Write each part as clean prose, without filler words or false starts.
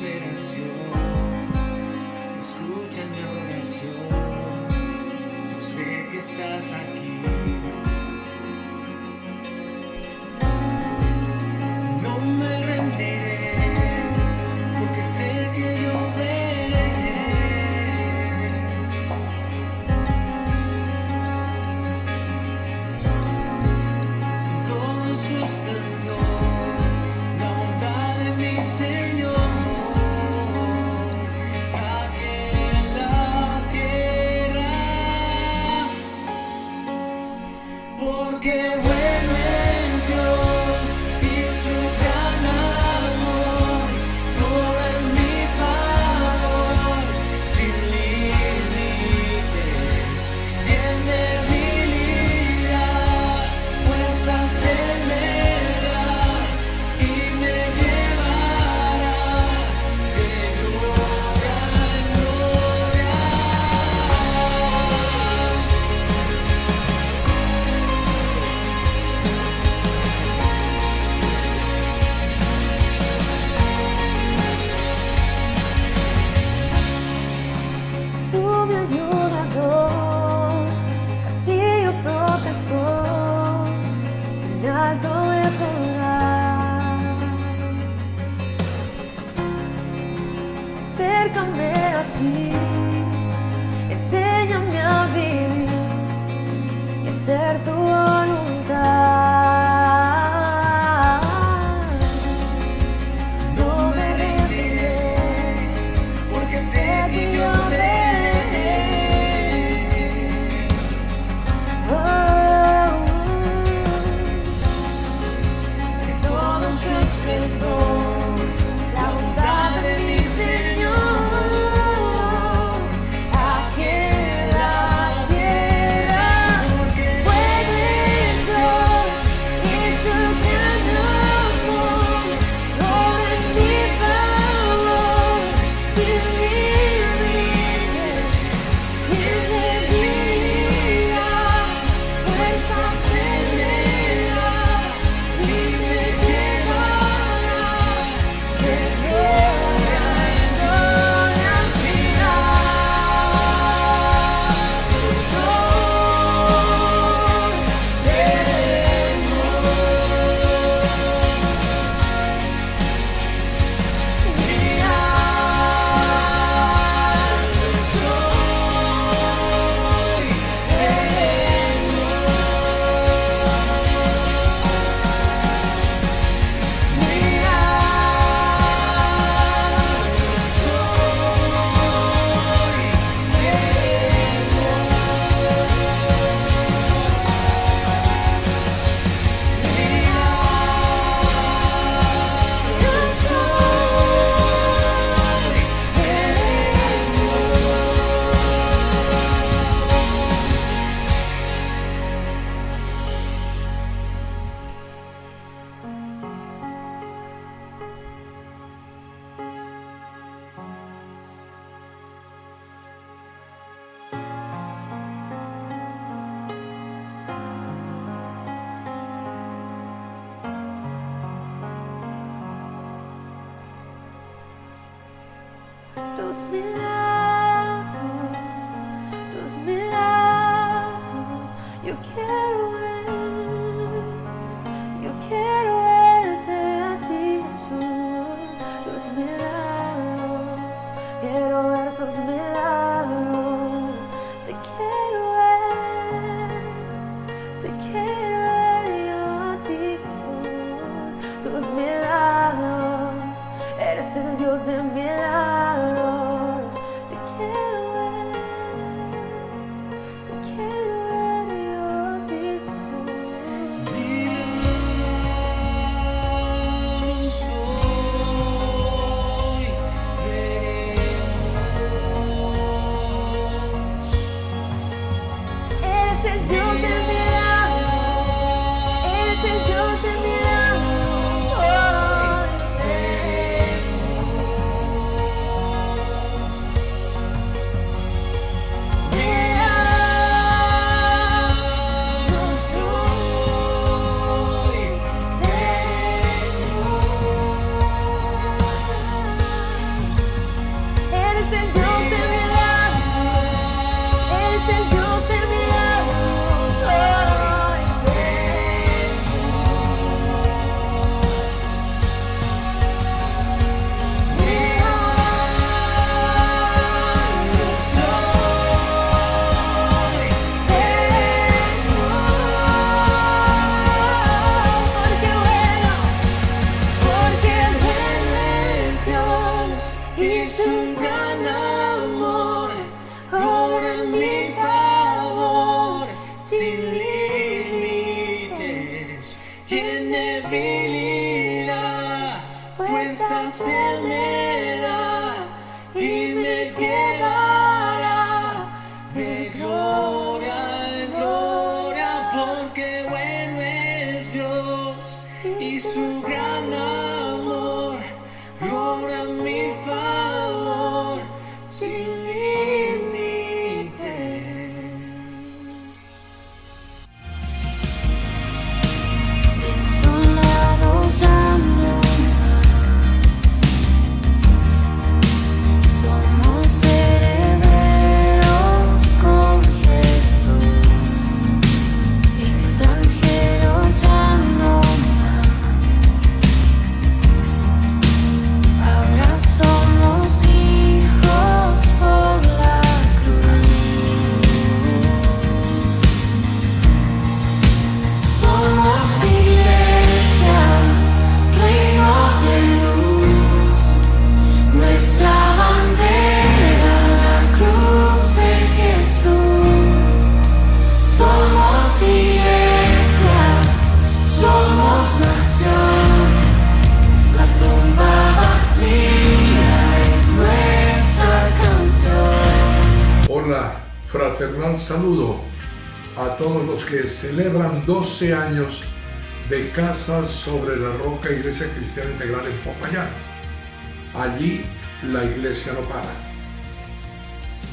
desesperación, escucha mi oración, yo sé que estás aquí. No me rendiré, porque sé que yo veré en todo su esplendor la bondad de mi Señor, aquí en la tierra, porque bueno es Dios y su gran amor, todo en mi favor, sin límites, tiene debilidad, fuerzas Él me da y me llevará de gloria en gloria. Tú mi ayudador, castillo protector, en alto me pondrás. Acércame a ti, enséñame a vivir y hacer tu voluntad. No me rendiré, porque sé que yo veré en todo su esplendor la bondad de mi Señor, aquí en la tierra, porque bueno es Dios y su gran amor, todo en mi favor, sin límites, tiene debilidad, fuerzas Él me da y me llevará de gloria en gloria. Mirado soy, veremos. Mirado soy, tus milagros, yo quiero verte a ti, Jesús, tus milagros, quiero ver tus milagros, te quiero ver yo a ti, Jesús, tus milagros, eres el Dios de milagros, te quiero ver yo a ti, Jesús. tiene debilidad, fuerzas Él me da y me llevará de gloria en gloria, porque bueno es Dios y su gran amor obra a mi favor sin límite. Desolados ya no más, somos herederos con Jesús, extranjeros ya no más, ahora somos hijos por la cruz, somos iglesia, reino de luz, nuestra bandera la cruz de Jesús, somos iglesia, somos nación, la tumba vacía es nuestra canción. Hola, fraternal saludo a todos los que celebran 12 años de Casa sobre la Roca, Iglesia Cristiana Integral en Popayán. Allí la iglesia no para.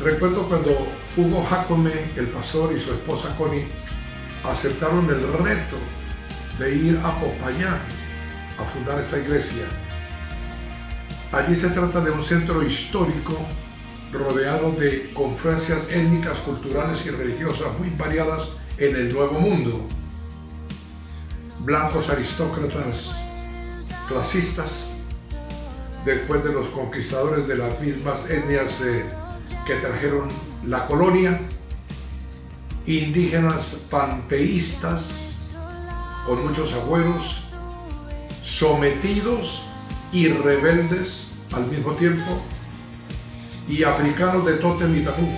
Recuerdo cuando Hugo Jacome, el pastor, y su esposa Connie aceptaron el reto de ir a Popayán a fundar esta iglesia. Allí se trata de un centro histórico rodeado de confluencias étnicas, culturales y religiosas muy variadas en el Nuevo Mundo. Blancos aristócratas clasistas, después de los conquistadores de las mismas etnias que trajeron la colonia, indígenas panteístas con muchos agüeros, sometidos y rebeldes al mismo tiempo, y africanos de tótem y tabú,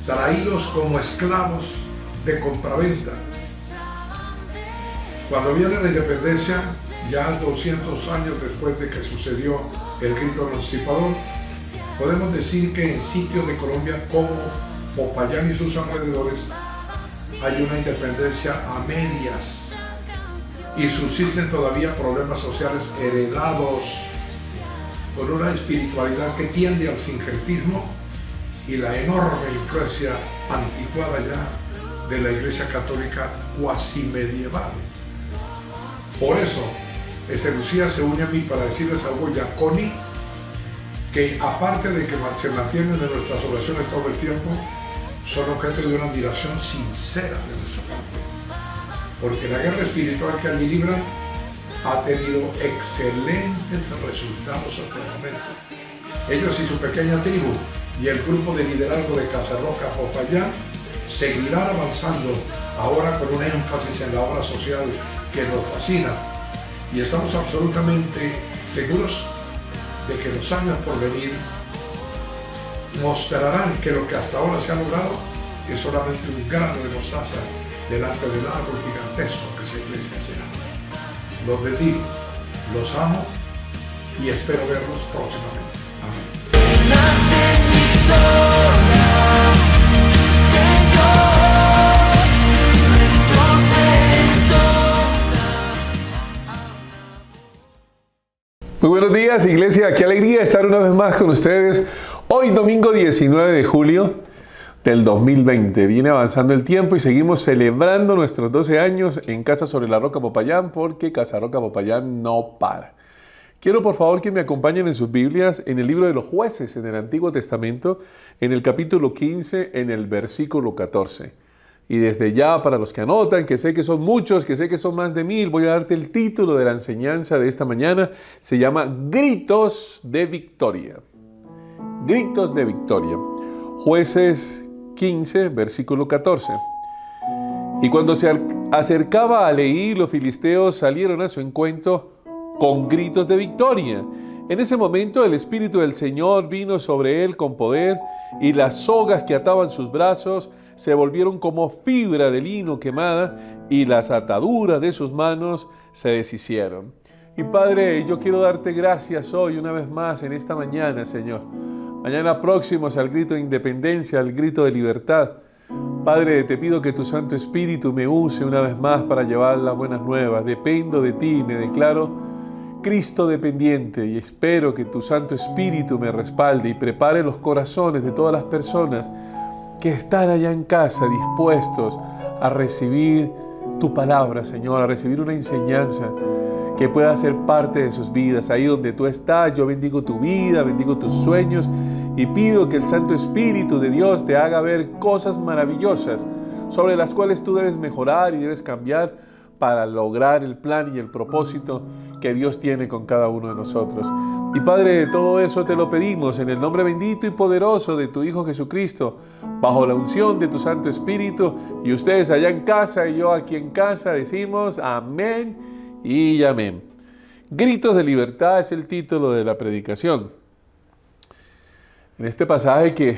traídos como esclavos de compraventa. Cuando viene la independencia, ya 200 años después de que sucedió el grito emancipador, podemos decir que en sitios de Colombia como Popayán y sus alrededores hay una independencia a medias y subsisten todavía problemas sociales heredados con una espiritualidad que tiende al sincretismo y la enorme influencia anticuada ya de la Iglesia Católica cuasi medieval. Por eso, Lucía se une a mí para decirles a Hugo y a Connie que, aparte de que se mantienen en nuestras oraciones todo el tiempo, son objeto de una admiración sincera de nuestra parte, porque la guerra espiritual que allí libran ha tenido excelentes resultados hasta el momento. Ellos y su pequeña tribu y el grupo de liderazgo de Casa Roca Popayán seguirán avanzando ahora con un énfasis en la obra social que nos fascina, y estamos absolutamente seguros de que los años por venir mostrarán que lo que hasta ahora se ha logrado es solamente un grano de mostaza delante del árbol gigantesco que esa iglesia será. Los bendigo, los amo y espero verlos próximamente. Amén. Muy buenos días, iglesia. Qué alegría estar una vez más con ustedes. Hoy, domingo 19 de julio del 2020. Viene avanzando el tiempo y seguimos celebrando nuestros 12 años en Casa sobre la Roca Popayán, porque Casa Roca Popayán no para. Quiero por favor que me acompañen en sus Biblias en el libro de los Jueces, en el Antiguo Testamento, en el capítulo 15, en el versículo 14. Y desde ya, para los que anotan, que sé que son muchos, que sé que son más de 1000, voy a darte el título de la enseñanza de esta mañana. Se llama Gritos de Victoria. Gritos de Victoria. Jueces 15, versículo 14. Y cuando se acercaba a Leí, los filisteos salieron a su encuentro con gritos de victoria. En ese momento el Espíritu del Señor vino sobre él con poder, y las sogas que ataban sus brazos se volvieron como fibra de lino quemada y las ataduras de sus manos se deshicieron. Y Padre, yo quiero darte gracias hoy una vez más en esta mañana, Señor. Mañana próximos al grito de independencia, al grito de libertad. Padre, te pido que tu Santo Espíritu me use una vez más para llevar las buenas nuevas. Dependo de ti, me declaro Cristo dependiente y espero que tu Santo Espíritu me respalde y prepare los corazones de todas las personas que están allá en casa dispuestos a recibir tu palabra, Señor, a recibir una enseñanza que pueda ser parte de sus vidas. Ahí donde tú estás, yo bendigo tu vida, bendigo tus sueños y pido que el Santo Espíritu de Dios te haga ver cosas maravillosas sobre las cuales tú debes mejorar y debes cambiar para lograr el plan y el propósito que Dios tiene con cada uno de nosotros. Y Padre, todo eso te lo pedimos en el nombre bendito y poderoso de tu Hijo Jesucristo, bajo la unción de tu Santo Espíritu. Y ustedes allá en casa y yo aquí en casa decimos amén y amén. Gritos de libertad es el título de la predicación. En este pasaje que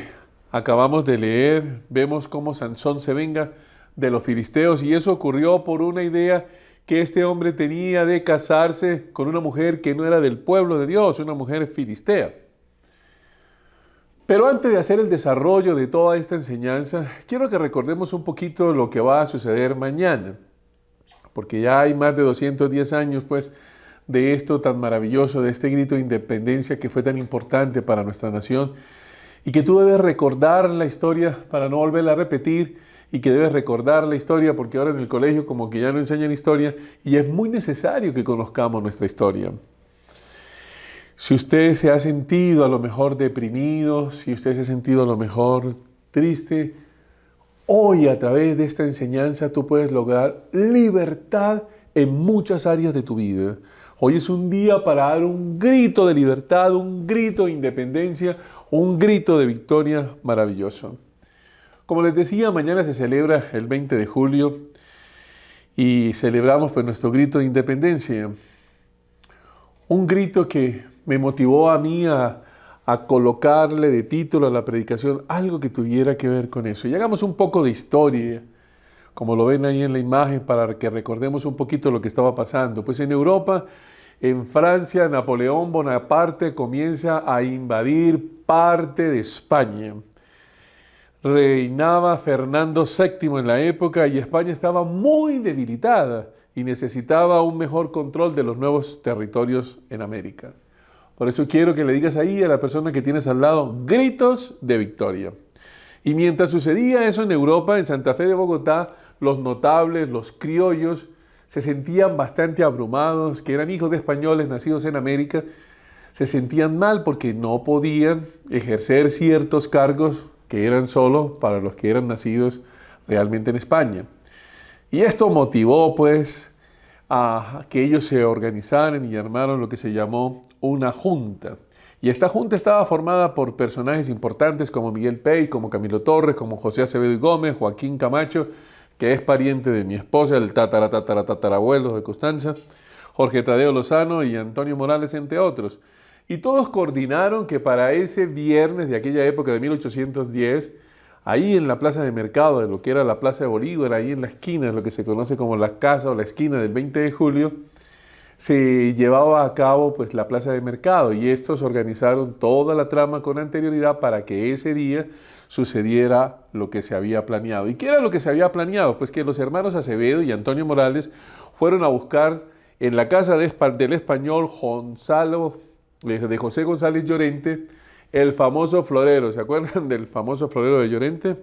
acabamos de leer, vemos cómo Sansón se venga de los filisteos, y eso ocurrió por una idea que este hombre tenía de casarse con una mujer que no era del pueblo de Dios, una mujer filistea. Pero antes de hacer el desarrollo de toda esta enseñanza, quiero que recordemos un poquito lo que va a suceder mañana, porque ya hay más de 210 años pues de esto tan maravilloso, de este grito de independencia que fue tan importante para nuestra nación, y que tú debes recordar la historia para no volverla a repetir, y que debes recordar la historia porque ahora en el colegio como que ya no enseñan historia y es muy necesario que conozcamos nuestra historia. Si usted se ha sentido a lo mejor deprimido, si usted se ha sentido a lo mejor triste, hoy a través de esta enseñanza tú puedes lograr libertad en muchas áreas de tu vida. Hoy es un día para dar un grito de libertad, un grito de independencia, un grito de victoria maravilloso. Como les decía, mañana se celebra el 20 de julio y celebramos pues nuestro grito de independencia. Un grito que me motivó a mí a colocarle de título a la predicación algo que tuviera que ver con eso. Y hagamos un poco de historia, como lo ven ahí en la imagen, para que recordemos un poquito lo que estaba pasando. Pues en Europa, en Francia, Napoleón Bonaparte comienza a invadir parte de España. Reinaba Fernando VII en la época y España estaba muy debilitada y necesitaba un mejor control de los nuevos territorios en América. Por eso quiero que le digas ahí a la persona que tienes al lado, gritos de victoria. Y mientras sucedía eso en Europa, en Santa Fe de Bogotá, los notables, los criollos, se sentían bastante abrumados, que eran hijos de españoles nacidos en América, se sentían mal porque no podían ejercer ciertos cargos que eran solo para los que eran nacidos realmente en España. Y esto motivó pues a que ellos se organizaran y armaron lo que se llamó una junta. Y esta junta estaba formada por personajes importantes como Miguel Pey, como Camilo Torres, como José Acevedo y Gómez, Joaquín Camacho, que es pariente de mi esposa, el tatarabuelo de Constanza, Jorge Tadeo Lozano y Antonio Morales, entre otros. Y todos coordinaron que para ese viernes de aquella época de 1810, ahí en la plaza de mercado, de lo que era la Plaza de Bolívar, ahí en la esquina, lo que se conoce como la casa o la esquina del 20 de julio, se llevaba a cabo pues la plaza de mercado, y estos organizaron toda la trama con anterioridad para que ese día sucediera lo que se había planeado. ¿Y qué era lo que se había planeado? Pues que los hermanos Acevedo y Antonio Morales fueron a buscar en la casa del español de José González Llorente, el famoso florero. ¿Se acuerdan del famoso florero de Llorente?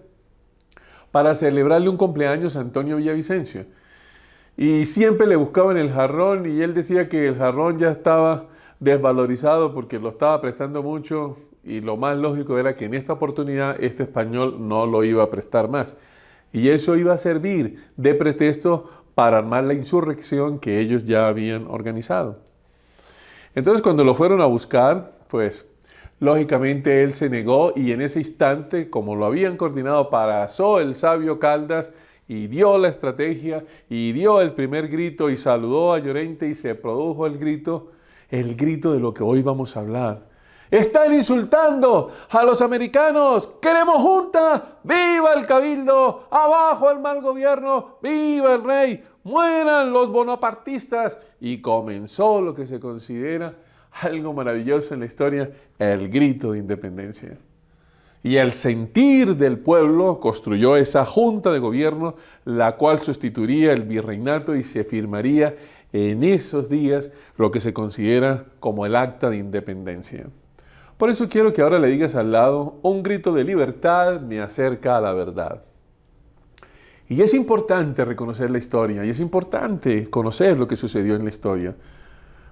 Para celebrarle un cumpleaños a Antonio Villavicencio. Y siempre le buscaban el jarrón y él decía que el jarrón ya estaba desvalorizado porque lo estaba prestando mucho, y lo más lógico era que en esta oportunidad este español no lo iba a prestar más. Y eso iba a servir de pretexto para armar la insurrección que ellos ya habían organizado. Entonces cuando lo fueron a buscar, pues lógicamente él se negó, y en ese instante, como lo habían coordinado, pasó el sabio Caldas y dio la estrategia y dio el primer grito y saludó a Llorente, y se produjo el grito de lo que hoy vamos a hablar. Están insultando a los americanos. ¡Queremos junta! ¡Viva el cabildo! ¡Abajo el mal gobierno! ¡Viva el rey! ¡Mueran los bonapartistas! Y comenzó lo que se considera algo maravilloso en la historia, el grito de independencia. Y el sentir del pueblo construyó esa junta de gobierno, la cual sustituiría el virreinato y se firmaría en esos días lo que se considera como el acta de independencia. Por eso quiero que ahora le digas al lado, un grito de libertad me acerca a la verdad. Y es importante reconocer la historia, y es importante conocer lo que sucedió en la historia.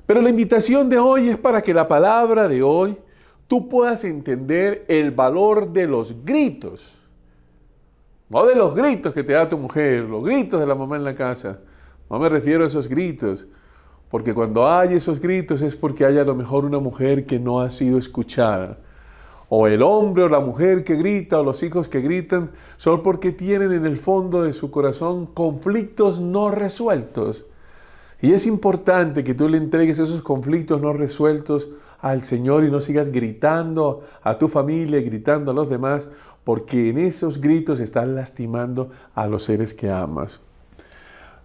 Pero la invitación de hoy es para que la palabra de hoy tú puedas entender el valor de los gritos. No de los gritos que te da tu mujer, los gritos de la mamá en la casa. No me refiero a esos gritos, porque cuando hay esos gritos es porque hay a lo mejor una mujer que no ha sido escuchada. O el hombre o la mujer que grita o los hijos que gritan son porque tienen en el fondo de su corazón conflictos no resueltos. Y es importante que tú le entregues esos conflictos no resueltos al Señor y no sigas gritando a tu familia, gritando a los demás, porque en esos gritos estás lastimando a los seres que amas.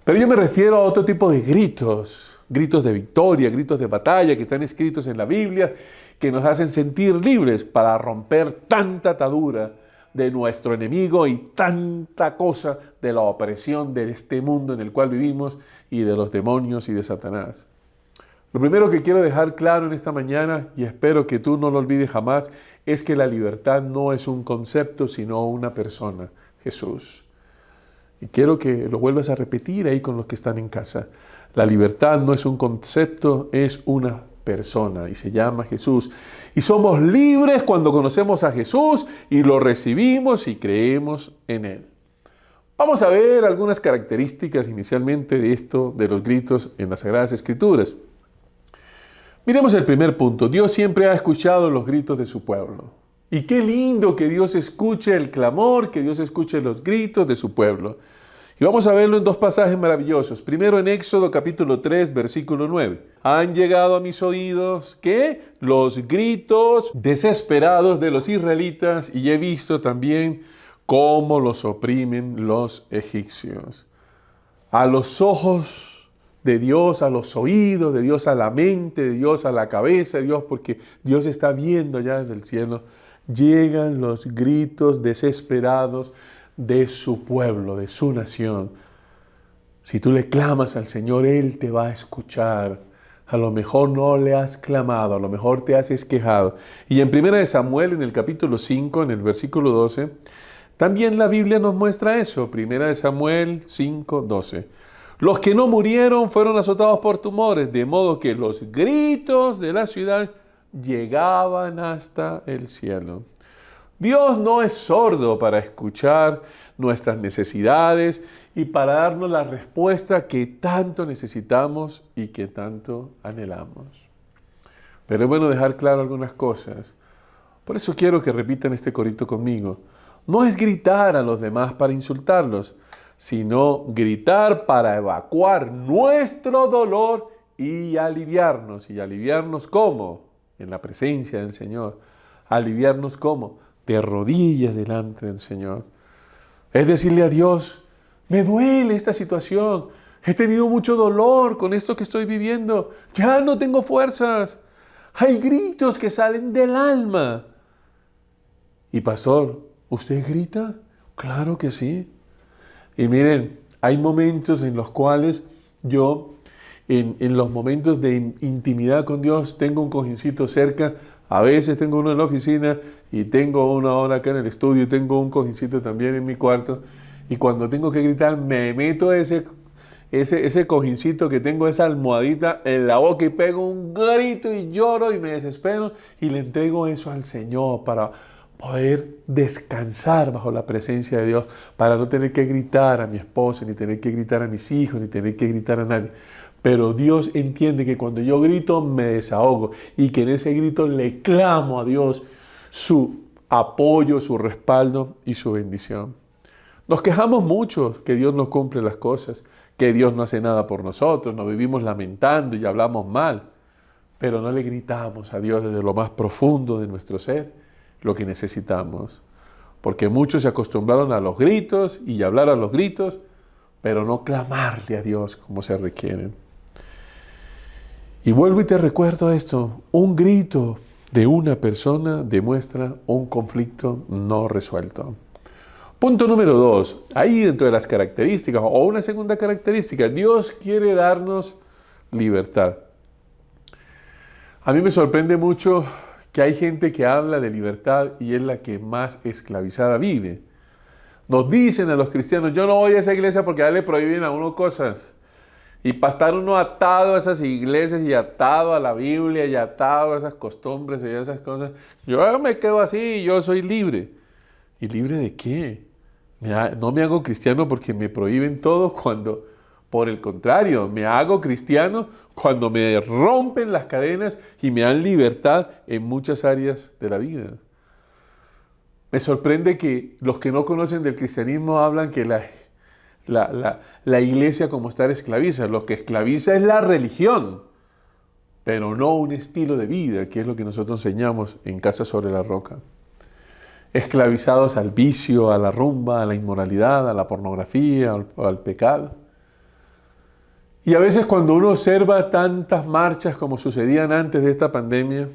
Pero yo me refiero a otro tipo de gritos, gritos de victoria, gritos de batalla que están escritos en la Biblia, que nos hacen sentir libres para romper tanta atadura de nuestro enemigo y tanta cosa de la opresión de este mundo en el cual vivimos y de los demonios y de Satanás. Lo primero que quiero dejar claro en esta mañana, y espero que tú no lo olvides jamás, es que la libertad no es un concepto, sino una persona, Jesús. Y quiero que lo vuelvas a repetir ahí con los que están en casa. La libertad no es un concepto, es una persona y se llama Jesús. Y somos libres cuando conocemos a Jesús y lo recibimos y creemos en Él. Vamos a ver algunas características inicialmente de esto, de los gritos en las Sagradas Escrituras. Miremos el primer punto. Dios siempre ha escuchado los gritos de su pueblo. Y qué lindo que Dios escuche el clamor, que Dios escuche los gritos de su pueblo. Y vamos a verlo en dos pasajes maravillosos. Primero en Éxodo capítulo 3, versículo 9. Han llegado a mis oídos, ¿qué? Los gritos desesperados de los israelitas y he visto también cómo los oprimen los egipcios. A los ojos de Dios, a los oídos de Dios, a la mente de Dios, a la cabeza de Dios, porque Dios está viendo allá desde el cielo, llegan los gritos desesperados de su pueblo, de su nación. Si tú le clamas al Señor, Él te va a escuchar. A lo mejor no le has clamado, a lo mejor te has quejado. Y en 1 Samuel, en el capítulo 5, en el versículo 12, también la Biblia nos muestra eso. 1 Samuel 5, 12. Los que no murieron fueron azotados por tumores, de modo que los gritos de la ciudad llegaban hasta el cielo. Dios no es sordo para escuchar nuestras necesidades y para darnos la respuesta que tanto necesitamos y que tanto anhelamos. Pero es bueno dejar claro algunas cosas. Por eso quiero que repitan este corito conmigo. No es gritar a los demás para insultarlos, sino gritar para evacuar nuestro dolor y aliviarnos. ¿Y aliviarnos cómo? En la presencia del Señor. ¿Aliviarnos cómo? De rodillas delante del Señor. Es decirle a Dios, me duele esta situación, he tenido mucho dolor con esto que estoy viviendo, ya no tengo fuerzas, hay gritos que salen del alma. Y pastor, ¿usted grita? Claro que sí. Y miren, hay momentos en los cuales yo, en los momentos de intimidad con Dios, tengo un cojincito cerca. A veces tengo uno en la oficina y tengo uno ahora acá en el estudio y tengo un cojincito también en mi cuarto. Y cuando tengo que gritar, me meto ese cojincito que tengo, esa almohadita en la boca y pego un grito y lloro y me desespero y le entrego eso al Señor para poder descansar bajo la presencia de Dios, para no tener que gritar a mi esposa, ni tener que gritar a mis hijos, ni tener que gritar a nadie. Pero Dios entiende que cuando yo grito me desahogo y que en ese grito le clamo a Dios su apoyo, su respaldo y su bendición. Nos quejamos mucho que Dios no cumple las cosas, que Dios no hace nada por nosotros, nos vivimos lamentando y hablamos mal. pero no le gritamos a Dios desde lo más profundo de nuestro ser lo que necesitamos. Porque muchos se acostumbraron a los gritos y a hablar a los gritos, pero no clamarle a Dios como se requiere. Y vuelvo y te recuerdo esto, un grito de una persona demuestra un conflicto no resuelto. Punto número 2, ahí dentro de las características, o una segunda característica, Dios quiere darnos libertad. A mí me sorprende mucho que hay gente que habla de libertad y es la que más esclavizada vive. Nos dicen a los cristianos, yo no voy a esa iglesia porque ya le prohíben a uno cosas. Y para estar uno atado a esas iglesias y atado a la Biblia y atado a esas costumbres y a esas cosas, yo me quedo así y yo soy libre. ¿Y libre de qué? No me hago cristiano porque me prohíben todo cuando, por el contrario, me hago cristiano cuando me rompen las cadenas y me dan libertad en muchas áreas de la vida. Me sorprende que los que no conocen del cristianismo hablan que la iglesia como estar esclaviza. Lo que esclaviza es la religión, pero no un estilo de vida, que es lo que nosotros enseñamos en Casa sobre la Roca. Esclavizados al vicio, a la rumba, a la inmoralidad, a la pornografía, al pecado. Y a veces cuando uno observa tantas marchas como sucedían antes de esta pandemia,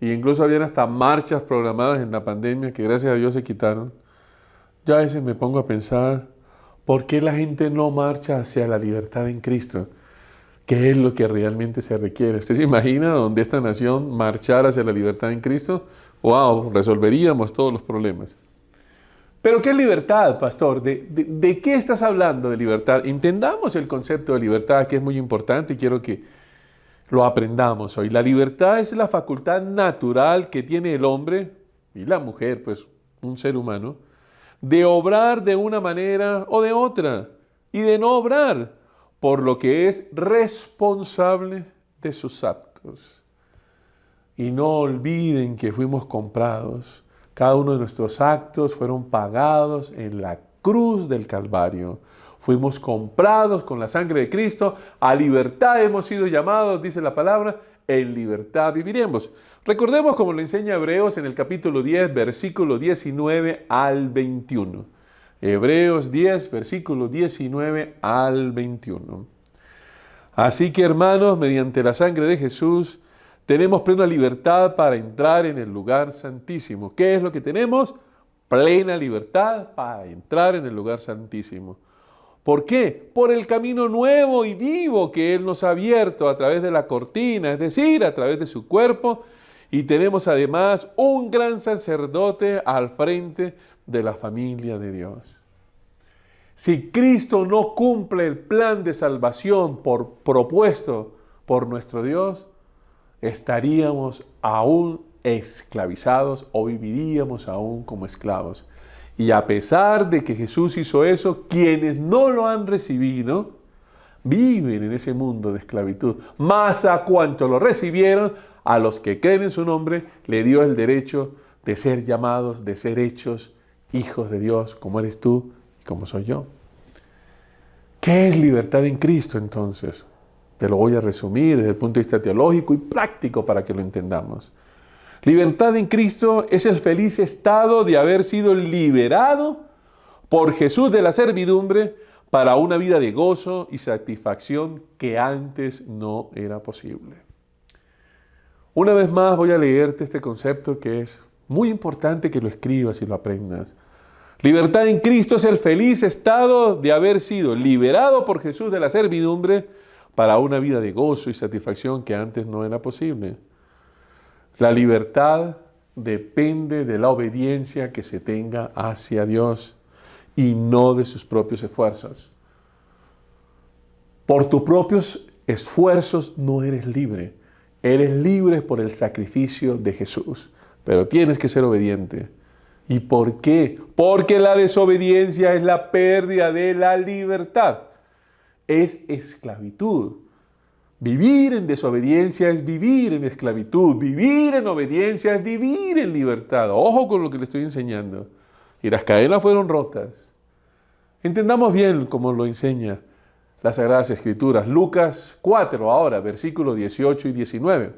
e incluso habían hasta marchas programadas en la pandemia que gracias a Dios se quitaron, yo a veces me pongo a pensar, ¿por qué la gente no marcha hacia la libertad en Cristo? ¿Qué es lo que realmente se requiere? ¿Usted se imagina donde esta nación marchara hacia la libertad en Cristo? ¡Wow! Resolveríamos todos los problemas. ¿Pero qué es libertad, pastor? ¿De qué estás hablando de libertad? Entendamos el concepto de libertad, que es muy importante y quiero que lo aprendamos hoy. La libertad es la facultad natural que tiene el hombre y la mujer, pues un ser humano, de obrar de una manera o de otra y de no obrar por lo que es responsable de sus actos. Y no olviden que fuimos comprados. Cada uno de nuestros actos fueron pagados en la cruz del Calvario. Fuimos comprados con la sangre de Cristo. A libertad hemos sido llamados, dice la palabra, en libertad viviremos. Recordemos como lo enseña Hebreos en el capítulo 10, versículo 19 al 21. Hebreos 10, versículo 19 al 21. Así que, hermanos, mediante la sangre de Jesús, tenemos plena libertad para entrar en el lugar santísimo. ¿Qué es lo que tenemos? Plena libertad para entrar en el lugar santísimo. ¿Por qué? Por el camino nuevo y vivo que Él nos ha abierto a través de la cortina, es decir, a través de su cuerpo. Y tenemos además un gran sacerdote al frente de la familia de Dios. Si Cristo no cumple el plan de salvación propuesto por nuestro Dios, estaríamos aún esclavizados o viviríamos aún como esclavos. Y a pesar de que Jesús hizo eso, quienes no lo han recibido viven en ese mundo de esclavitud. Más a cuanto lo recibieron, a los que creen en su nombre, le dio el derecho de ser llamados, de ser hechos hijos de Dios, como eres tú y como soy yo. ¿Qué es libertad en Cristo entonces? Te lo voy a resumir desde el punto de vista teológico y práctico para que lo entendamos. Libertad en Cristo es el feliz estado de haber sido liberado por Jesús de la servidumbre para una vida de gozo y satisfacción que antes no era posible. Una vez más voy a leerte este concepto que es muy importante que lo escribas y lo aprendas. Libertad en Cristo es el feliz estado de haber sido liberado por Jesús de la servidumbre para una vida de gozo y satisfacción que antes no era posible. La libertad depende de la obediencia que se tenga hacia Dios y no de sus propios esfuerzos. Por tus propios esfuerzos no eres libre. Eres libre por el sacrificio de Jesús, pero tienes que ser obediente. ¿Y por qué? Porque la desobediencia es la pérdida de la libertad. Es esclavitud. Vivir en desobediencia es vivir en esclavitud. Vivir en obediencia es vivir en libertad. Ojo con lo que le estoy enseñando. Y las cadenas fueron rotas. Entendamos bien cómo lo enseña las Sagradas Escrituras. Lucas 4 ahora, versículos 18 y 19.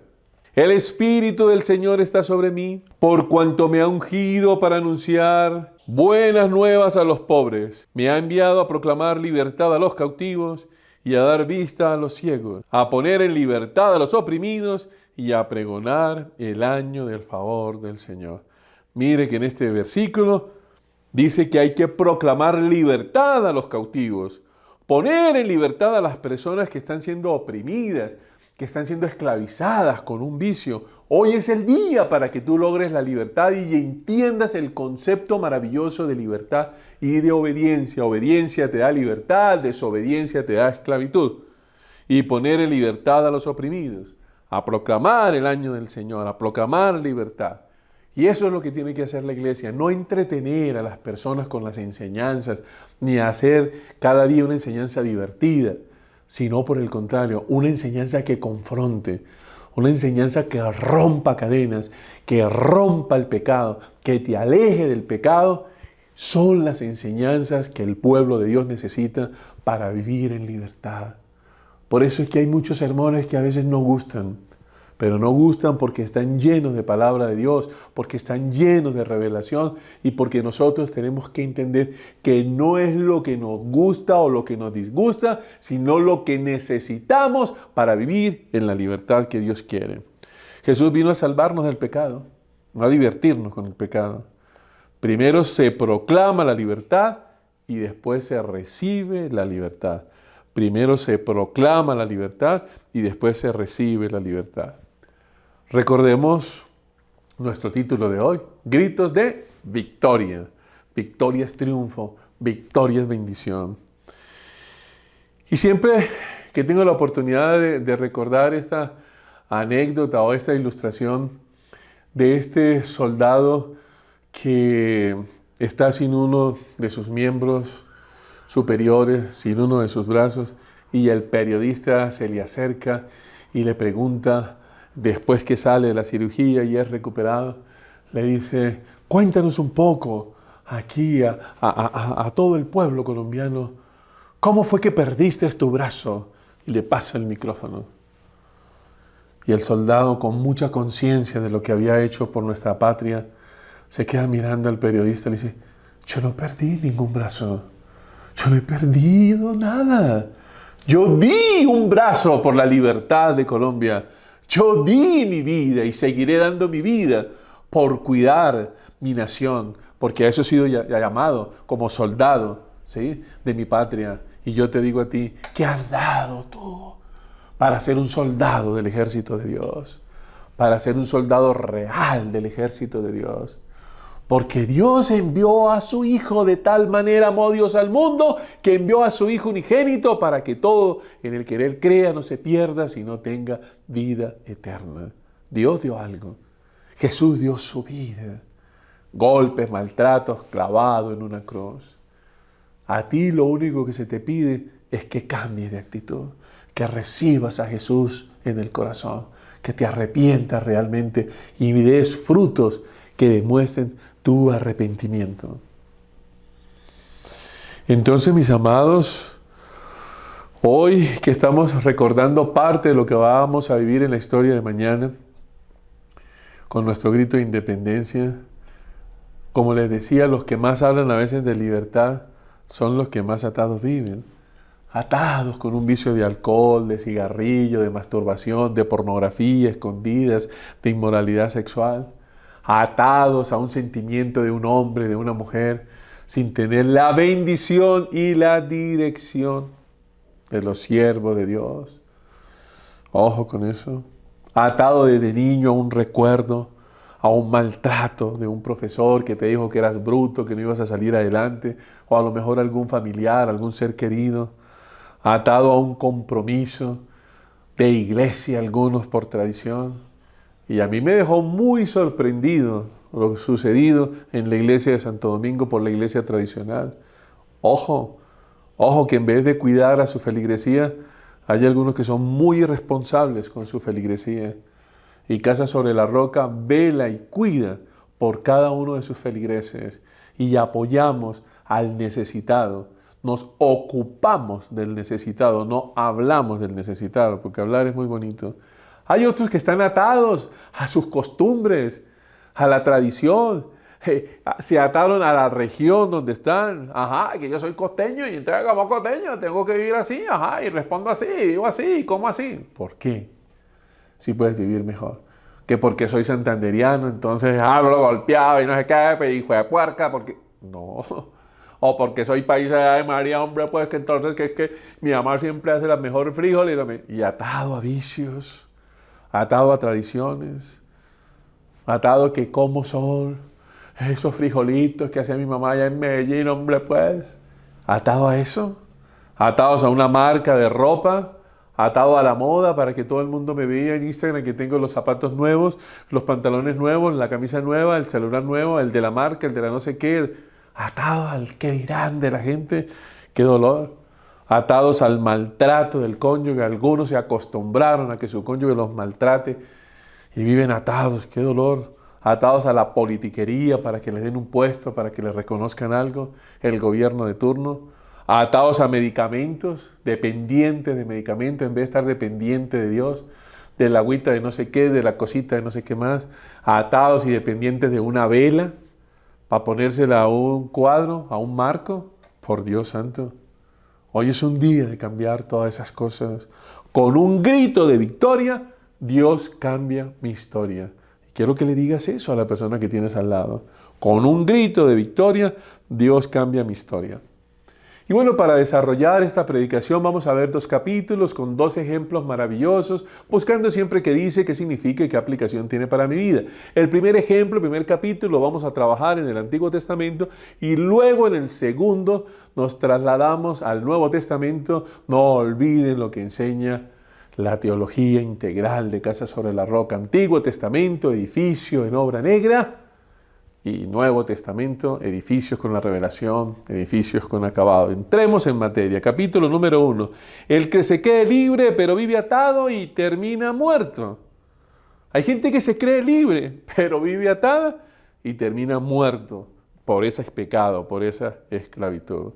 El Espíritu del Señor está sobre mí, por cuanto me ha ungido para anunciar buenas nuevas a los pobres. Me ha enviado a proclamar libertad a los cautivos y a dar vista a los ciegos, a poner en libertad a los oprimidos y a pregonar el año del favor del Señor. Mire que en este versículo dice que hay que proclamar libertad a los cautivos, poner en libertad a las personas que están siendo oprimidas, que están siendo esclavizadas con un vicio. Hoy es el día para que tú logres la libertad y entiendas el concepto maravilloso de libertad y de obediencia. Obediencia te da libertad, desobediencia te da esclavitud. Y poner en libertad a los oprimidos, a proclamar el año del Señor, a proclamar libertad. Y eso es lo que tiene que hacer la iglesia, no entretener a las personas con las enseñanzas, ni hacer cada día una enseñanza divertida, sino por el contrario, una enseñanza que confronte, una enseñanza que rompa cadenas, que rompa el pecado, que te aleje del pecado. Son las enseñanzas que el pueblo de Dios necesita para vivir en libertad. Por eso es que hay muchos sermones que a veces no gustan, pero no gustan porque están llenos de palabra de Dios, porque están llenos de revelación y porque nosotros tenemos que entender que no es lo que nos gusta o lo que nos disgusta, sino lo que necesitamos para vivir en la libertad que Dios quiere. Jesús vino a salvarnos del pecado, no a divertirnos con el pecado. Primero se proclama la libertad y después se recibe la libertad. Primero se proclama la libertad y después se recibe la libertad. Recordemos nuestro título de hoy, Gritos de Victoria. Victoria es triunfo, victoria es bendición. Y siempre que tengo la oportunidad de recordar esta anécdota o esta ilustración de este soldado que está sin uno de sus miembros superiores, sin uno de sus brazos, y el periodista se le acerca y le pregunta, después que sale de la cirugía y es recuperado, le dice, cuéntanos un poco aquí a todo el pueblo colombiano, ¿cómo fue que perdiste tu brazo? Y le pasa el micrófono. Y el soldado, con mucha conciencia de lo que había hecho por nuestra patria, se queda mirando al periodista y le dice, yo no perdí ningún brazo, yo no he perdido nada. Yo di un brazo por la libertad de Colombia. Yo di mi vida y seguiré dando mi vida por cuidar mi nación, porque a eso he sido llamado como soldado, ¿sí?, de mi patria. Y yo te digo a ti, ¿qué has dado tú para ser un soldado del ejército de Dios? Para ser un soldado real del ejército de Dios. Porque Dios envió a su Hijo, de tal manera amó Dios al mundo, que envió a su Hijo unigénito para que todo en el que Él crea no se pierda, sino tenga vida eterna. Dios dio algo. Jesús dio su vida. Golpes, maltratos, clavado en una cruz. A ti lo único que se te pide es que cambies de actitud, que recibas a Jesús en el corazón, que te arrepientas realmente y des frutos que demuestren tu arrepentimiento. Entonces, mis amados, hoy que estamos recordando parte de lo que vamos a vivir en la historia de mañana, con nuestro grito de independencia, como les decía, los que más hablan a veces de libertad son los que más atados viven. Atados con un vicio de alcohol, de cigarrillo, de masturbación, de pornografía, escondidas, de inmoralidad sexual. Atados a un sentimiento de un hombre, de una mujer, sin tener la bendición y la dirección de los siervos de Dios. Ojo con eso. Atado desde niño a un recuerdo, a un maltrato de un profesor que te dijo que eras bruto, que no ibas a salir adelante, o a lo mejor algún familiar, algún ser querido. Atado a un compromiso de iglesia, algunos por tradición. Y a mí me dejó muy sorprendido lo sucedido en la iglesia de Santo Domingo por la iglesia tradicional. Ojo que en vez de cuidar a su feligresía, hay algunos que son muy irresponsables con su feligresía. Y Casa sobre la Roca vela y cuida por cada uno de sus feligreses y apoyamos al necesitado. Nos ocupamos del necesitado, no hablamos del necesitado, porque hablar es muy bonito. Hay otros que están atados a sus costumbres, a la tradición. Se ataron a la región donde están. Ajá, que yo soy costeño y entonces como costeño tengo que vivir así. Ajá, y respondo así, vivo así, ¿cómo así? ¿Por qué? Si puedes vivir mejor. Que porque soy santanderiano, entonces hablo golpeado y no sé qué, hijo de puerca, porque... No. O porque soy paisa de María, hombre, pues que entonces que es que mi mamá siempre hace las mejores frijoles y atado a vicios, atado a tradiciones, atado a que cómo son esos frijolitos que hacía mi mamá allá en Medellín, hombre, pues, atado a eso, atados a una marca de ropa, atado a la moda para que todo el mundo me vea en Instagram que tengo los zapatos nuevos, los pantalones nuevos, la camisa nueva, el celular nuevo, el de la marca, el de la no sé qué, atado al qué dirán de la gente, qué dolor, atados al maltrato del cónyuge, algunos se acostumbraron a que su cónyuge los maltrate y viven atados, qué dolor, atados a la politiquería para que les den un puesto, para que les reconozcan algo, el gobierno de turno, atados a medicamentos, dependientes de medicamentos, en vez de estar dependiente de Dios, de la agüita de no sé qué, de la cosita de no sé qué más, atados y dependientes de una vela, para ponérsela a un cuadro, a un marco, por Dios santo. Hoy es un día de cambiar todas esas cosas. Con un grito de victoria, Dios cambia mi historia. Quiero que le digas eso a la persona que tienes al lado. Con un grito de victoria, Dios cambia mi historia. Y bueno, para desarrollar esta predicación vamos a ver 2 capítulos con 2 ejemplos maravillosos, buscando siempre qué dice, qué significa y qué aplicación tiene para mi vida. El primer ejemplo, el primer capítulo, vamos a trabajar en el Antiguo Testamento y luego en el segundo nos trasladamos al Nuevo Testamento. No olviden lo que enseña la teología integral de Casa sobre la Roca. Antiguo Testamento, edificio en obra negra. Y Nuevo Testamento, edificios con la revelación, edificios con acabado. Entremos en materia. Capítulo número 1. El que se cree libre pero vive atado y termina muerto. Hay gente que se cree libre pero vive atada y termina muerto por ese pecado, por esa esclavitud.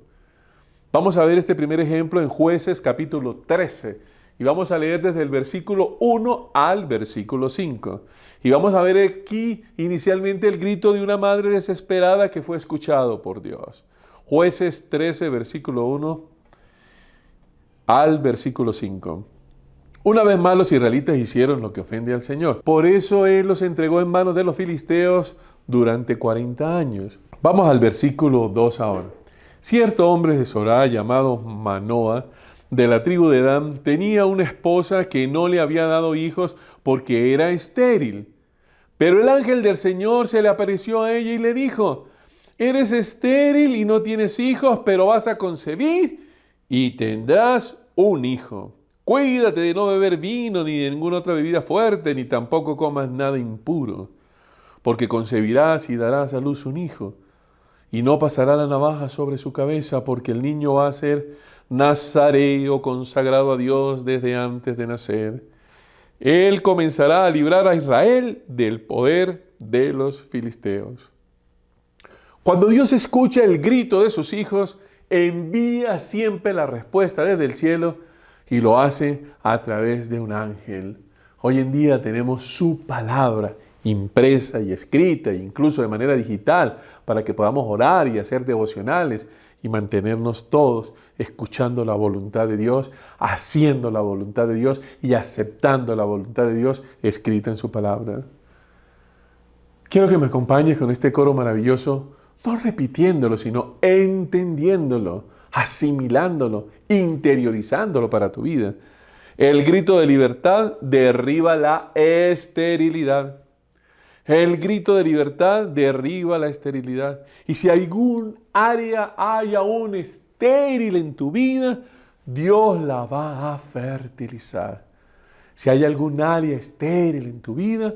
Vamos a ver este primer ejemplo en Jueces capítulo 13. Y vamos a leer desde el versículo 1 al versículo 5. Y vamos a ver aquí inicialmente el grito de una madre desesperada que fue escuchado por Dios. Jueces 13, versículo 1 al versículo 5. Una vez más los israelitas hicieron lo que ofende al Señor. Por eso Él los entregó en manos de los filisteos durante 40 años. Vamos al versículo 2 ahora. Cierto hombre de Sorá llamado Manoa, de la tribu de Dan, tenía una esposa que no le había dado hijos porque era estéril. Pero el ángel del Señor se le apareció a ella y le dijo: eres estéril y no tienes hijos, pero vas a concebir y tendrás un hijo. Cuídate de no beber vino ni de ninguna otra bebida fuerte, ni tampoco comas nada impuro, porque concebirás y darás a luz un hijo. Y no pasará la navaja sobre su cabeza, porque el niño va a ser nazareo, consagrado a Dios desde antes de nacer. Él comenzará a librar a Israel del poder de los filisteos. Cuando Dios escucha el grito de sus hijos, envía siempre la respuesta desde el cielo y lo hace a través de un ángel. Hoy en día tenemos su palabra impresa y escrita, incluso de manera digital, para que podamos orar y hacer devocionales y mantenernos todos escuchando la voluntad de Dios, haciendo la voluntad de Dios y aceptando la voluntad de Dios escrita en su palabra. Quiero que me acompañes con este coro maravilloso, no repitiéndolo, sino entendiéndolo, asimilándolo, interiorizándolo para tu vida. El grito de libertad derriba la esterilidad. El grito de libertad derriba la esterilidad. Y si algún área hay aún estéril en tu vida, Dios la va a fertilizar. Si hay algún área estéril en tu vida,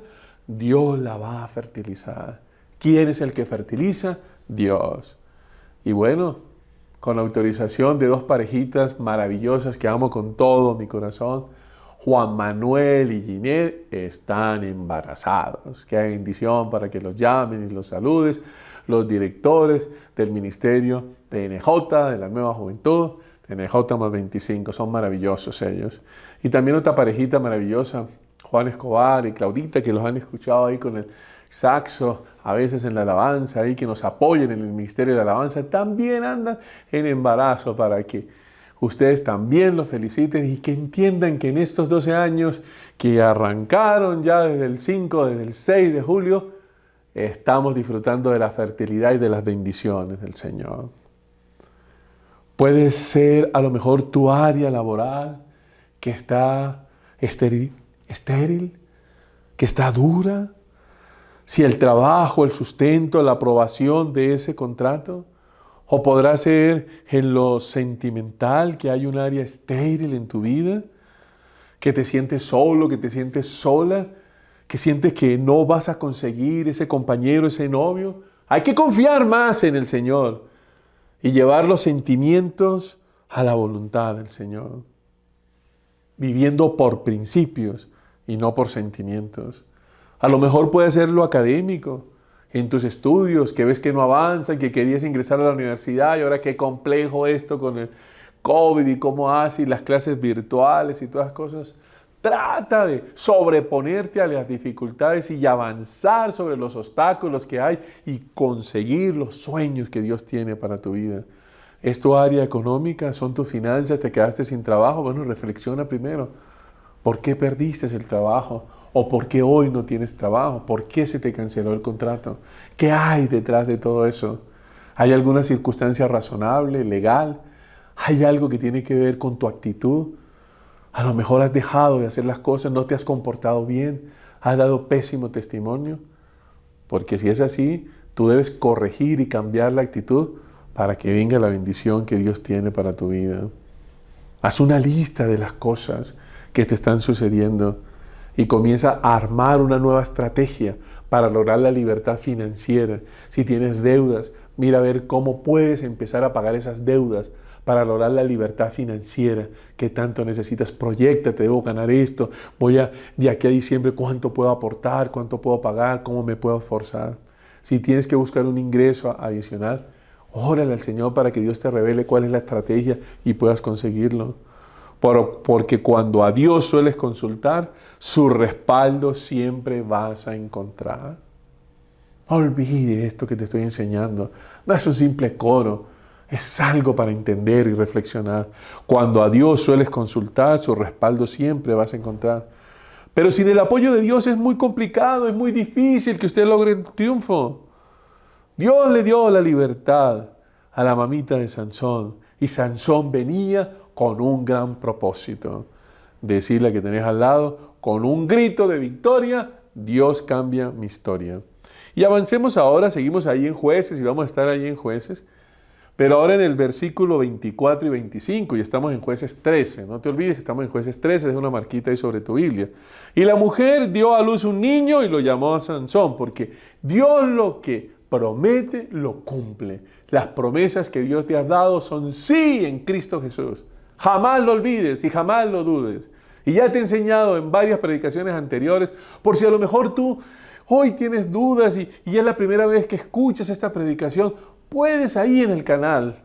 Dios la va a fertilizar. ¿Quién es el que fertiliza? Dios. Y bueno, con la autorización de 2 parejitas maravillosas que amo con todo mi corazón, Juan Manuel y Ginette están embarazados. Qué bendición para que los llamen y los saludes los directores del ministerio de NJ, de la Nueva Juventud, de NJ más 25. Son maravillosos ellos. Y también otra parejita maravillosa, Juan Escobar y Claudita, que los han escuchado ahí con el saxo, a veces en la alabanza, ahí que nos apoyen en el ministerio de la alabanza, también andan en embarazo, para que ustedes también los feliciten y que entiendan que en estos 12 años que arrancaron ya desde el 5, desde el 6 de julio, estamos disfrutando de la fertilidad y de las bendiciones del Señor. Puede ser a lo mejor tu área laboral que está estéril, que está dura. Si el trabajo, el sustento, la aprobación de ese contrato. O podrá ser en lo sentimental, que hay un área estéril en tu vida, que te sientes solo, que te sientes sola, que sientes que no vas a conseguir ese compañero, ese novio. Hay que confiar más en el Señor y llevar los sentimientos a la voluntad del Señor, viviendo por principios y no por sentimientos. A lo mejor puede ser lo académico, en tus estudios, que ves que no avanzan, que querías ingresar a la universidad y ahora qué complejo esto con el COVID y cómo haces y las clases virtuales y todas las cosas. Trata de sobreponerte a las dificultades y avanzar sobre los obstáculos que hay y conseguir los sueños que Dios tiene para tu vida. ¿Es tu área económica? ¿Son tus finanzas? ¿Te quedaste sin trabajo? Bueno, reflexiona primero. ¿Por qué perdiste el trabajo? ¿O por qué hoy no tienes trabajo? ¿Por qué se te canceló el contrato? ¿Qué hay detrás de todo eso? ¿Hay alguna circunstancia razonable, legal? ¿Hay algo que tiene que ver con tu actitud? A lo mejor has dejado de hacer las cosas, no te has comportado bien, has dado pésimo testimonio. Porque si es así, tú debes corregir y cambiar la actitud para que venga la bendición que Dios tiene para tu vida. Haz una lista de las cosas que te están sucediendo y comienza a armar una nueva estrategia para lograr la libertad financiera. Si tienes deudas, mira a ver cómo puedes empezar a pagar esas deudas para lograr la libertad financiera que tanto necesitas. Proyéctate, debo ganar esto, de aquí a diciembre, ¿cuánto puedo aportar? ¿Cuánto puedo pagar? ¿Cómo me puedo esforzar? Si tienes que buscar un ingreso adicional, órale al Señor para que Dios te revele cuál es la estrategia y puedas conseguirlo. Porque cuando a Dios sueles consultar, su respaldo siempre vas a encontrar. No olvides esto que te estoy enseñando. No es un simple coro, es algo para entender y reflexionar. Cuando a Dios sueles consultar, su respaldo siempre vas a encontrar. Pero sin el apoyo de Dios es muy complicado, es muy difícil que usted logre el triunfo. Dios le dio la libertad a la mamita de Sansón y Sansón venía con un gran propósito. Decirle que tenés al lado, con un grito de victoria, Dios cambia mi historia. Y avancemos ahora, seguimos ahí en Jueces y vamos a estar ahí en Jueces. Pero ahora en el versículo 24 y 25, y estamos en Jueces 13. No te olvides que estamos en Jueces 13, es una marquita ahí sobre tu Biblia. Y la mujer dio a luz un niño y lo llamó a Sansón, porque Dios lo que promete, lo cumple. Las promesas que Dios te ha dado son sí en Cristo Jesús. Jamás lo olvides y jamás lo dudes. Y ya te he enseñado en varias predicaciones anteriores, por si a lo mejor tú hoy tienes dudas y es la primera vez que escuchas esta predicación, puedes ahí en el canal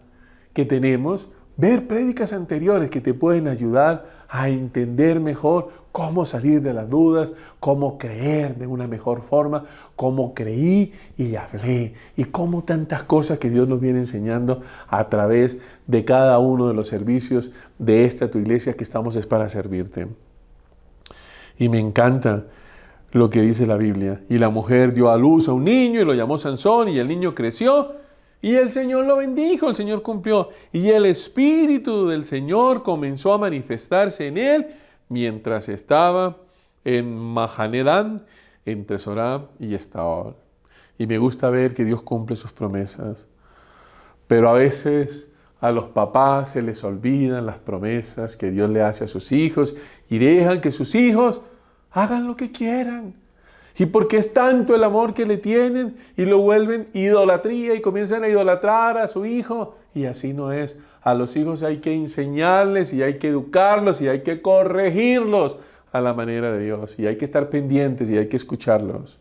que tenemos ver prédicas anteriores que te pueden ayudar a entender mejor cómo salir de las dudas, cómo creer de una mejor forma, cómo creí y hablé, y cómo tantas cosas que Dios nos viene enseñando a través de cada uno de los servicios de esta tu iglesia que estamos es para servirte. Y me encanta lo que dice la Biblia. Y la mujer dio a luz a un niño y lo llamó Sansón, y el niño creció y el Señor lo bendijo, el Señor cumplió. Y el Espíritu del Señor comenzó a manifestarse en él mientras estaba en Mahanedán, entre Sorá y Estaol. Y me gusta ver que Dios cumple sus promesas. Pero a veces a los papás se les olvidan las promesas que Dios le hace a sus hijos y dejan que sus hijos hagan lo que quieran. Y porque es tanto el amor que le tienen y lo vuelven idolatría y comienzan a idolatrar a su hijo. Y así no es. A los hijos hay que enseñarles y hay que educarlos y hay que corregirlos a la manera de Dios. Y hay que estar pendientes y hay que escucharlos.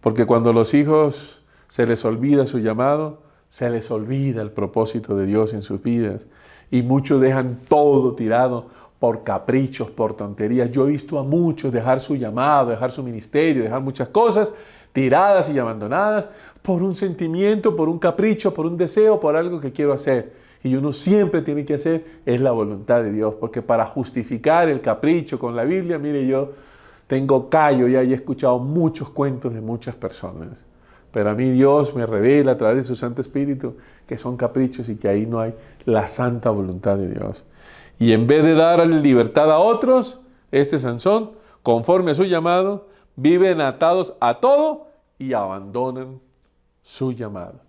Porque cuando a los hijos se les olvida su llamado, se les olvida el propósito de Dios en sus vidas. Y muchos dejan todo tirado por caprichos, por tonterías. Yo he visto a muchos dejar su llamado, dejar su ministerio, dejar muchas cosas tiradas y abandonadas por un sentimiento, por un capricho, por un deseo, por algo que quiero hacer. Y uno siempre tiene que hacer es la voluntad de Dios, porque para justificar el capricho con la Biblia, mire, yo tengo callo ya y he escuchado muchos cuentos de muchas personas. Pero a mí Dios me revela a través de su Santo Espíritu que son caprichos y que ahí no hay la santa voluntad de Dios. Y en vez de dar libertad a otros, este Sansón, conforme a su llamado, viven atados a todo y abandonan su llamado.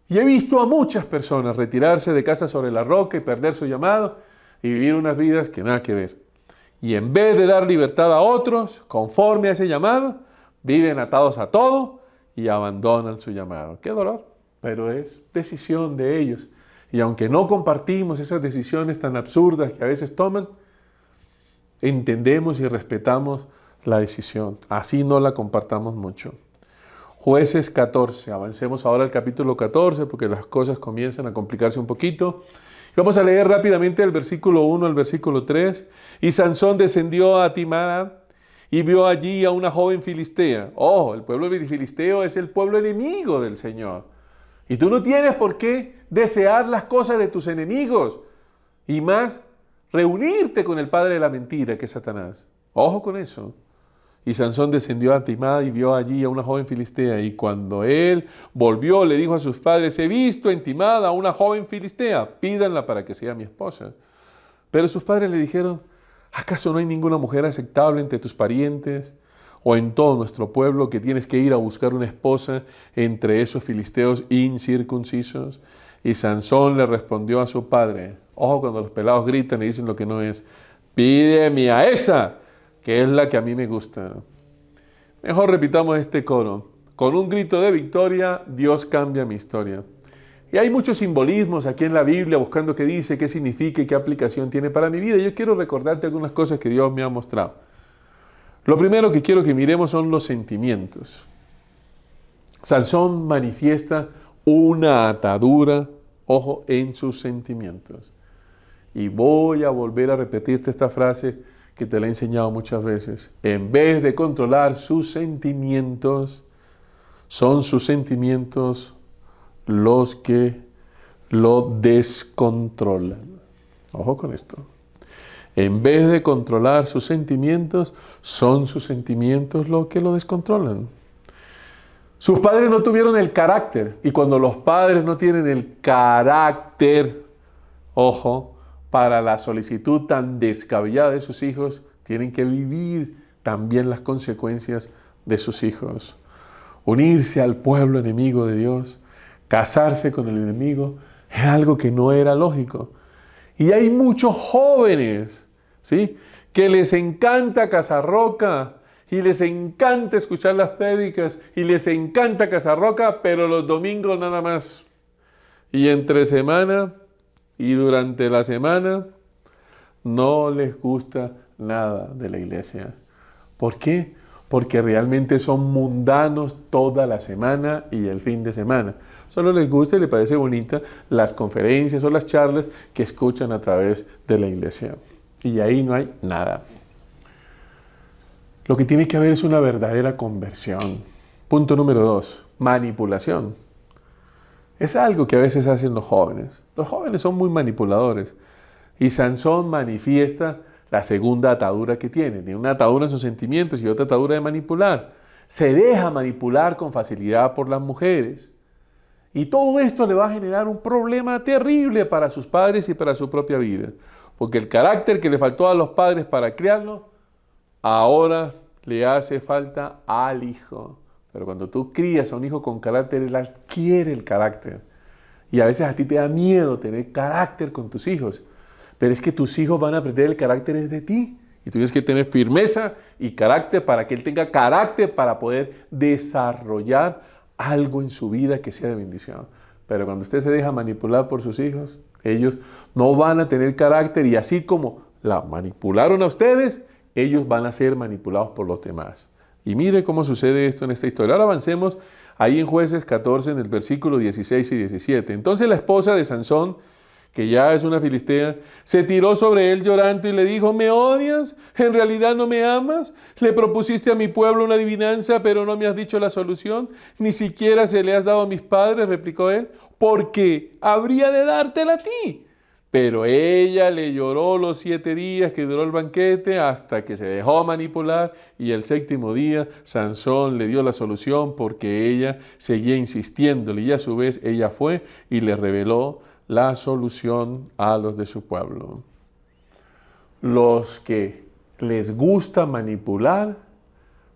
Y he visto a muchas personas retirarse de casa sobre la roca y perder su llamado y vivir unas vidas que nada que ver. Y en vez de dar libertad a otros, conforme a ese llamado, viven atados a todo y abandonan su llamado. ¡Qué dolor! Pero es decisión de ellos. Y aunque no compartimos esas decisiones tan absurdas que a veces toman, entendemos y respetamos la decisión. Así no la compartamos mucho. Jueces 14. Avancemos ahora al capítulo 14 porque las cosas comienzan a complicarse un poquito. Vamos a leer rápidamente el versículo 1 al versículo 3. Y Sansón descendió a Timnat y vio allí a una joven filistea. Ojo, el pueblo filisteo es el pueblo enemigo del Señor. Y tú no tienes por qué desear las cosas de tus enemigos. Y más, reunirte con el padre de la mentira, que es Satanás. Ojo con eso. Y Sansón descendió a Timnat y vio allí a una joven filistea. Y cuando él volvió, le dijo a sus padres: he visto en Timnat a una joven filistea, pídanla para que sea mi esposa. Pero sus padres le dijeron: ¿acaso no hay ninguna mujer aceptable entre tus parientes o en todo nuestro pueblo que tienes que ir a buscar una esposa entre esos filisteos incircuncisos? Y Sansón le respondió a su padre, ojo cuando los pelados gritan y dicen lo que no es: pídeme a esa, que es la que a mí me gusta. Mejor repitamos este coro. Con un grito de victoria, Dios cambia mi historia. Y hay muchos simbolismos aquí en la Biblia buscando qué dice, qué significa y qué aplicación tiene para mi vida. Yo quiero recordarte algunas cosas que Dios me ha mostrado. Lo primero que quiero que miremos son los sentimientos. Sansón manifiesta una atadura, ojo, en sus sentimientos. Y voy a volver a repetirte esta frase que te la he enseñado muchas veces. En vez de controlar sus sentimientos, son sus sentimientos los que lo descontrolan. Ojo con esto. En vez de controlar sus sentimientos, son sus sentimientos los que lo descontrolan. Sus padres no tuvieron el carácter. Y cuando los padres no tienen el carácter, ojo, para la solicitud tan descabellada de sus hijos, tienen que vivir también las consecuencias de sus hijos. Unirse al pueblo enemigo de Dios, casarse con el enemigo, es algo que no era lógico. Y hay muchos jóvenes, ¿sí?, que les encanta Casarroca y les encanta escuchar las prédicas y les encanta Casarroca, pero los domingos nada más. Y entre semana y durante la semana no les gusta nada de la iglesia. ¿Por qué? Porque realmente son mundanos toda la semana y el fin de semana. Solo les gusta y les parece bonita las conferencias o las charlas que escuchan a través de la iglesia. Y ahí no hay nada. Lo que tiene que haber es una verdadera conversión. Punto número 2, manipulación. Es algo que a veces hacen los jóvenes. Los jóvenes son muy manipuladores. Y Sansón manifiesta la segunda atadura que tiene. Tiene una atadura en sus sentimientos y otra atadura de manipular. Se deja manipular con facilidad por las mujeres. Y todo esto le va a generar un problema terrible para sus padres y para su propia vida. Porque el carácter que le faltó a los padres para criarlo, ahora le hace falta al hijo. Pero cuando tú crías a un hijo con carácter, él adquiere el carácter. Y a veces a ti te da miedo tener carácter con tus hijos. Pero es que tus hijos van a aprender el carácter desde ti. Y tú tienes que tener firmeza y carácter para que él tenga carácter para poder desarrollar algo en su vida que sea de bendición. Pero cuando usted se deja manipular por sus hijos, ellos no van a tener carácter y así como la manipularon a ustedes, ellos van a ser manipulados por los demás. Y mire cómo sucede esto en esta historia. Ahora avancemos ahí en Jueces 14, en el versículo 16 y 17. Entonces la esposa de Sansón, que ya es una filistea, se tiró sobre él llorando y le dijo: ¿me odias? ¿En realidad no me amas? Le propusiste a mi pueblo una adivinanza, pero no me has dicho la solución. Ni siquiera se le has dado a mis padres, replicó él. ¿Por qué habría de dártela a ti? Pero ella le lloró los 7 días que duró el banquete hasta que se dejó manipular, y el 7º día Sansón le dio la solución porque ella seguía insistiéndole, y a su vez ella fue y le reveló la solución a los de su pueblo. Los que les gusta manipular,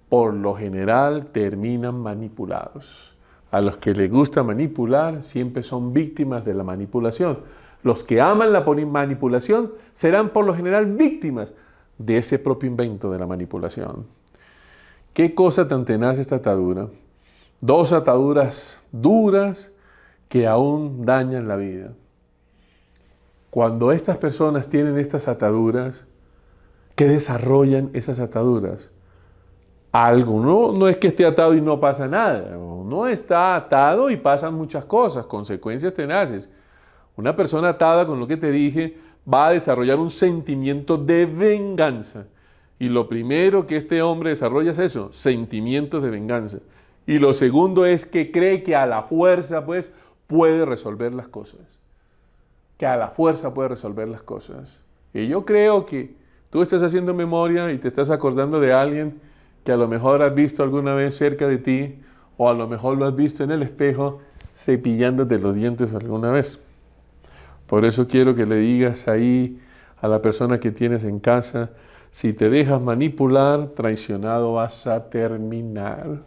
por lo general terminan manipulados. A los que les gusta manipular siempre son víctimas de la manipulación. Los que aman la manipulación serán por lo general víctimas de ese propio invento de la manipulación. ¿Qué cosa tan tenaz esta atadura? 2 ataduras duras que aún dañan la vida. Cuando estas personas tienen estas ataduras, ¿qué desarrollan esas ataduras? Algo, no es que esté atado y no pasa nada. Uno está atado y pasan muchas cosas, consecuencias tenaces. Una persona atada, con lo que te dije, va a desarrollar un sentimiento de venganza. Y lo primero que este hombre desarrolla es eso, sentimientos de venganza. Y lo segundo es que cree que a la fuerza, pues, puede resolver las cosas. Que a la fuerza puede resolver las cosas. Y yo creo que tú estás haciendo memoria y te estás acordando de alguien que a lo mejor has visto alguna vez cerca de ti, o a lo mejor lo has visto en el espejo cepillándote los dientes alguna vez. Por eso quiero que le digas ahí a la persona que tienes en casa: si te dejas manipular, traicionado vas a terminar.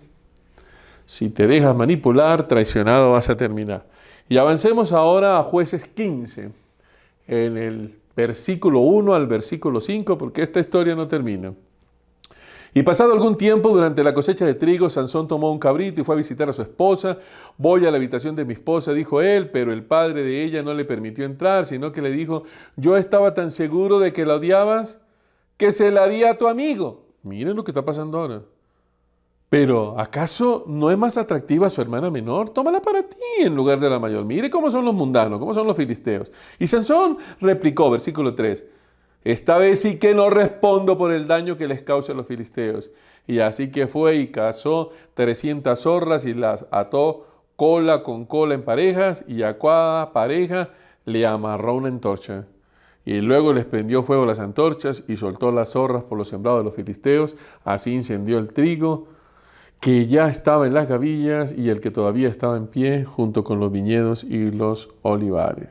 Si te dejas manipular, traicionado vas a terminar. Y avancemos ahora a Jueces 15, en el versículo 1 al versículo 5, porque esta historia no termina. Y pasado algún tiempo, durante la cosecha de trigo, Sansón tomó un cabrito y fue a visitar a su esposa. Voy a la habitación de mi esposa, dijo él, pero el padre de ella no le permitió entrar, sino que le dijo: yo estaba tan seguro de que la odiabas que se la di a tu amigo. Miren lo que está pasando ahora. Pero, ¿acaso no es más atractiva su hermana menor? Tómala para ti en lugar de la mayor. Mire cómo son los mundanos, cómo son los filisteos. Y Sansón replicó, versículo 3, esta vez sí que no respondo por el daño que les causa a los filisteos. Y así que fue y cazó 300 zorras y las ató cola con cola en parejas, y a cada pareja le amarró una antorcha. Y luego les prendió fuego las antorchas y soltó las zorras por los sembrados de los filisteos. Así incendió el trigo que ya estaba en las gavillas y el que todavía estaba en pie, junto con los viñedos y los olivares.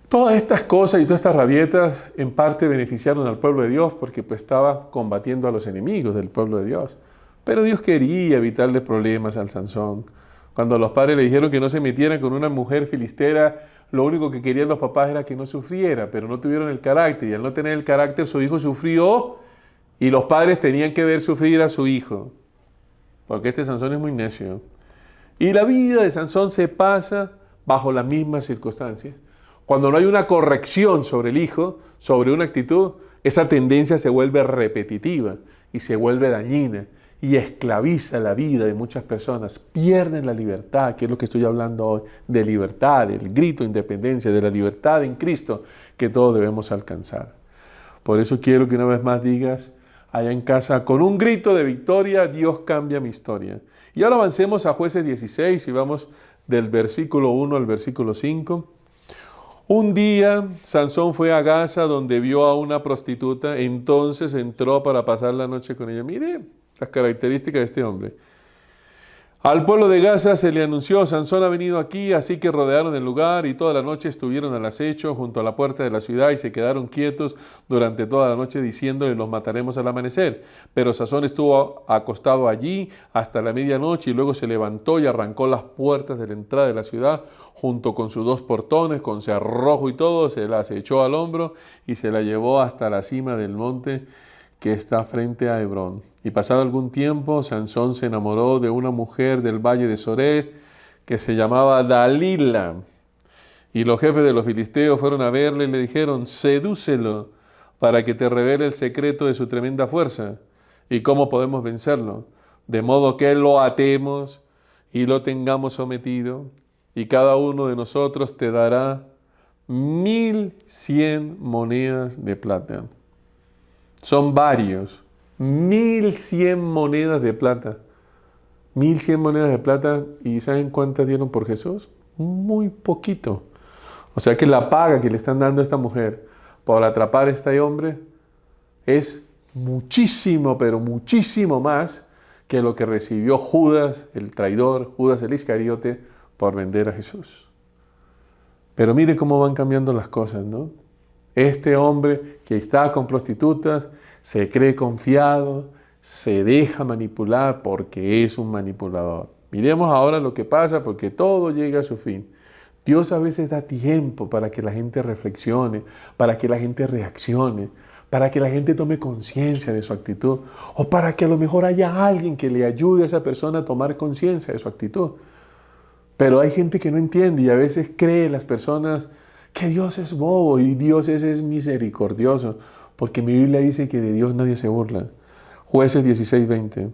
Todas estas cosas y todas estas rabietas en parte beneficiaron al pueblo de Dios, porque pues estaba combatiendo a los enemigos del pueblo de Dios. Pero Dios quería evitarle problemas al Sansón. Cuando los padres le dijeron que no se metiera con una mujer filistera, lo único que querían los papás era que no sufriera, pero no tuvieron el carácter, y al no tener el carácter su hijo sufrió, y los padres tenían que ver sufrir a su hijo, porque este Sansón es muy necio. Y la vida de Sansón se pasa bajo las mismas circunstancias. Cuando no hay una corrección sobre el hijo, sobre una actitud, esa tendencia se vuelve repetitiva y se vuelve dañina y esclaviza la vida de muchas personas. Pierden la libertad, que es lo que estoy hablando hoy, de libertad, el grito de independencia, de la libertad en Cristo que todos debemos alcanzar. Por eso quiero que una vez más digas allá en casa, con un grito de victoria: Dios cambia mi historia. Y ahora avancemos a Jueces 16 y vamos del versículo 1 al versículo 5. Un día Sansón fue a Gaza, donde vio a una prostituta. Entonces entró para pasar la noche con ella. Mire las características de este hombre. Al pueblo de Gaza se le anunció: Sansón ha venido aquí. Así que rodearon el lugar y toda la noche estuvieron al acecho junto a la puerta de la ciudad, y se quedaron quietos durante toda la noche diciéndole: los mataremos al amanecer. Pero Sansón estuvo acostado allí hasta la medianoche, y luego se levantó y arrancó las puertas de la entrada de la ciudad junto con sus 2 portones, con cerrojo y todo. Se las echó al hombro y se la llevó hasta la cima del monte que está frente a Hebrón. Y pasado algún tiempo, Sansón se enamoró de una mujer del valle de Sorer que se llamaba Dalila. Y los jefes de los filisteos fueron a verle y le dijeron: sedúcelo para que te revele el secreto de su tremenda fuerza. ¿Y cómo podemos vencerlo? De modo que lo atemos y lo tengamos sometido, y cada uno de nosotros te dará 1.100 monedas de plata. Son varios. 1.100 monedas de plata. 1.100 monedas de plata. ¿Y saben cuántas dieron por Jesús? Muy poquito. O sea que la paga que le están dando a esta mujer por atrapar a este hombre es muchísimo, pero muchísimo más que lo que recibió Judas, el traidor, Judas el Iscariote, por vender a Jesús. Pero mire cómo van cambiando las cosas, ¿no? Este hombre que está con prostitutas, se cree confiado, se deja manipular porque es un manipulador. Miremos ahora lo que pasa porque todo llega a su fin. Dios a veces da tiempo para que la gente reflexione, para que la gente reaccione, para que la gente tome conciencia de su actitud o para que a lo mejor haya alguien que le ayude a esa persona a tomar conciencia de su actitud. Pero hay gente que no entiende y a veces cree las personas que Dios es bobo y Dios es misericordioso, porque mi Biblia dice que de Dios nadie se burla. Jueces 16:20.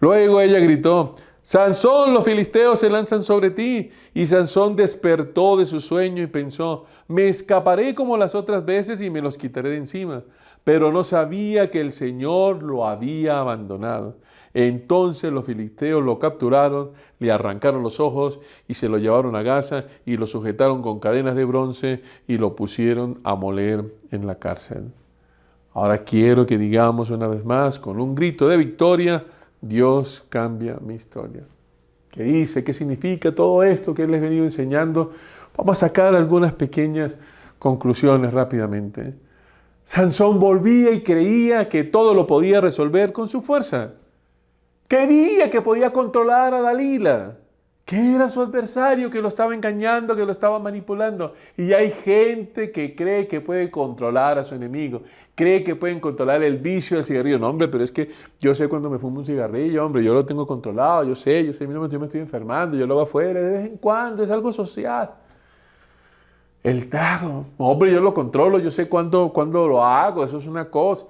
Luego ella gritó: Sansón, los filisteos se lanzan sobre ti. Y Sansón despertó de su sueño y pensó: me escaparé como las otras veces y me los quitaré de encima. Pero no sabía que el Señor lo había abandonado. Entonces los filisteos lo capturaron, le arrancaron los ojos y se lo llevaron a Gaza y lo sujetaron con cadenas de bronce y lo pusieron a moler en la cárcel. Ahora quiero que digamos una vez más, con un grito de victoria: Dios cambia mi historia. ¿Qué dice? ¿Qué significa todo esto que les he venido enseñando? Vamos a sacar algunas pequeñas conclusiones rápidamente. Sansón volvía y creía que todo lo podía resolver con su fuerza. Creía que podía controlar a Dalila, que era su adversario, que lo estaba engañando, que lo estaba manipulando. Y hay gente que cree que puede controlar a su enemigo, cree que pueden controlar el vicio del cigarrillo. No, hombre, pero es que yo sé cuando me fumo un cigarrillo, hombre, yo lo tengo controlado, yo sé, yo me estoy enfermando, yo lo hago afuera de vez en cuando, es algo social. El trago, hombre, yo lo controlo, yo sé cuándo lo hago, eso es una cosa.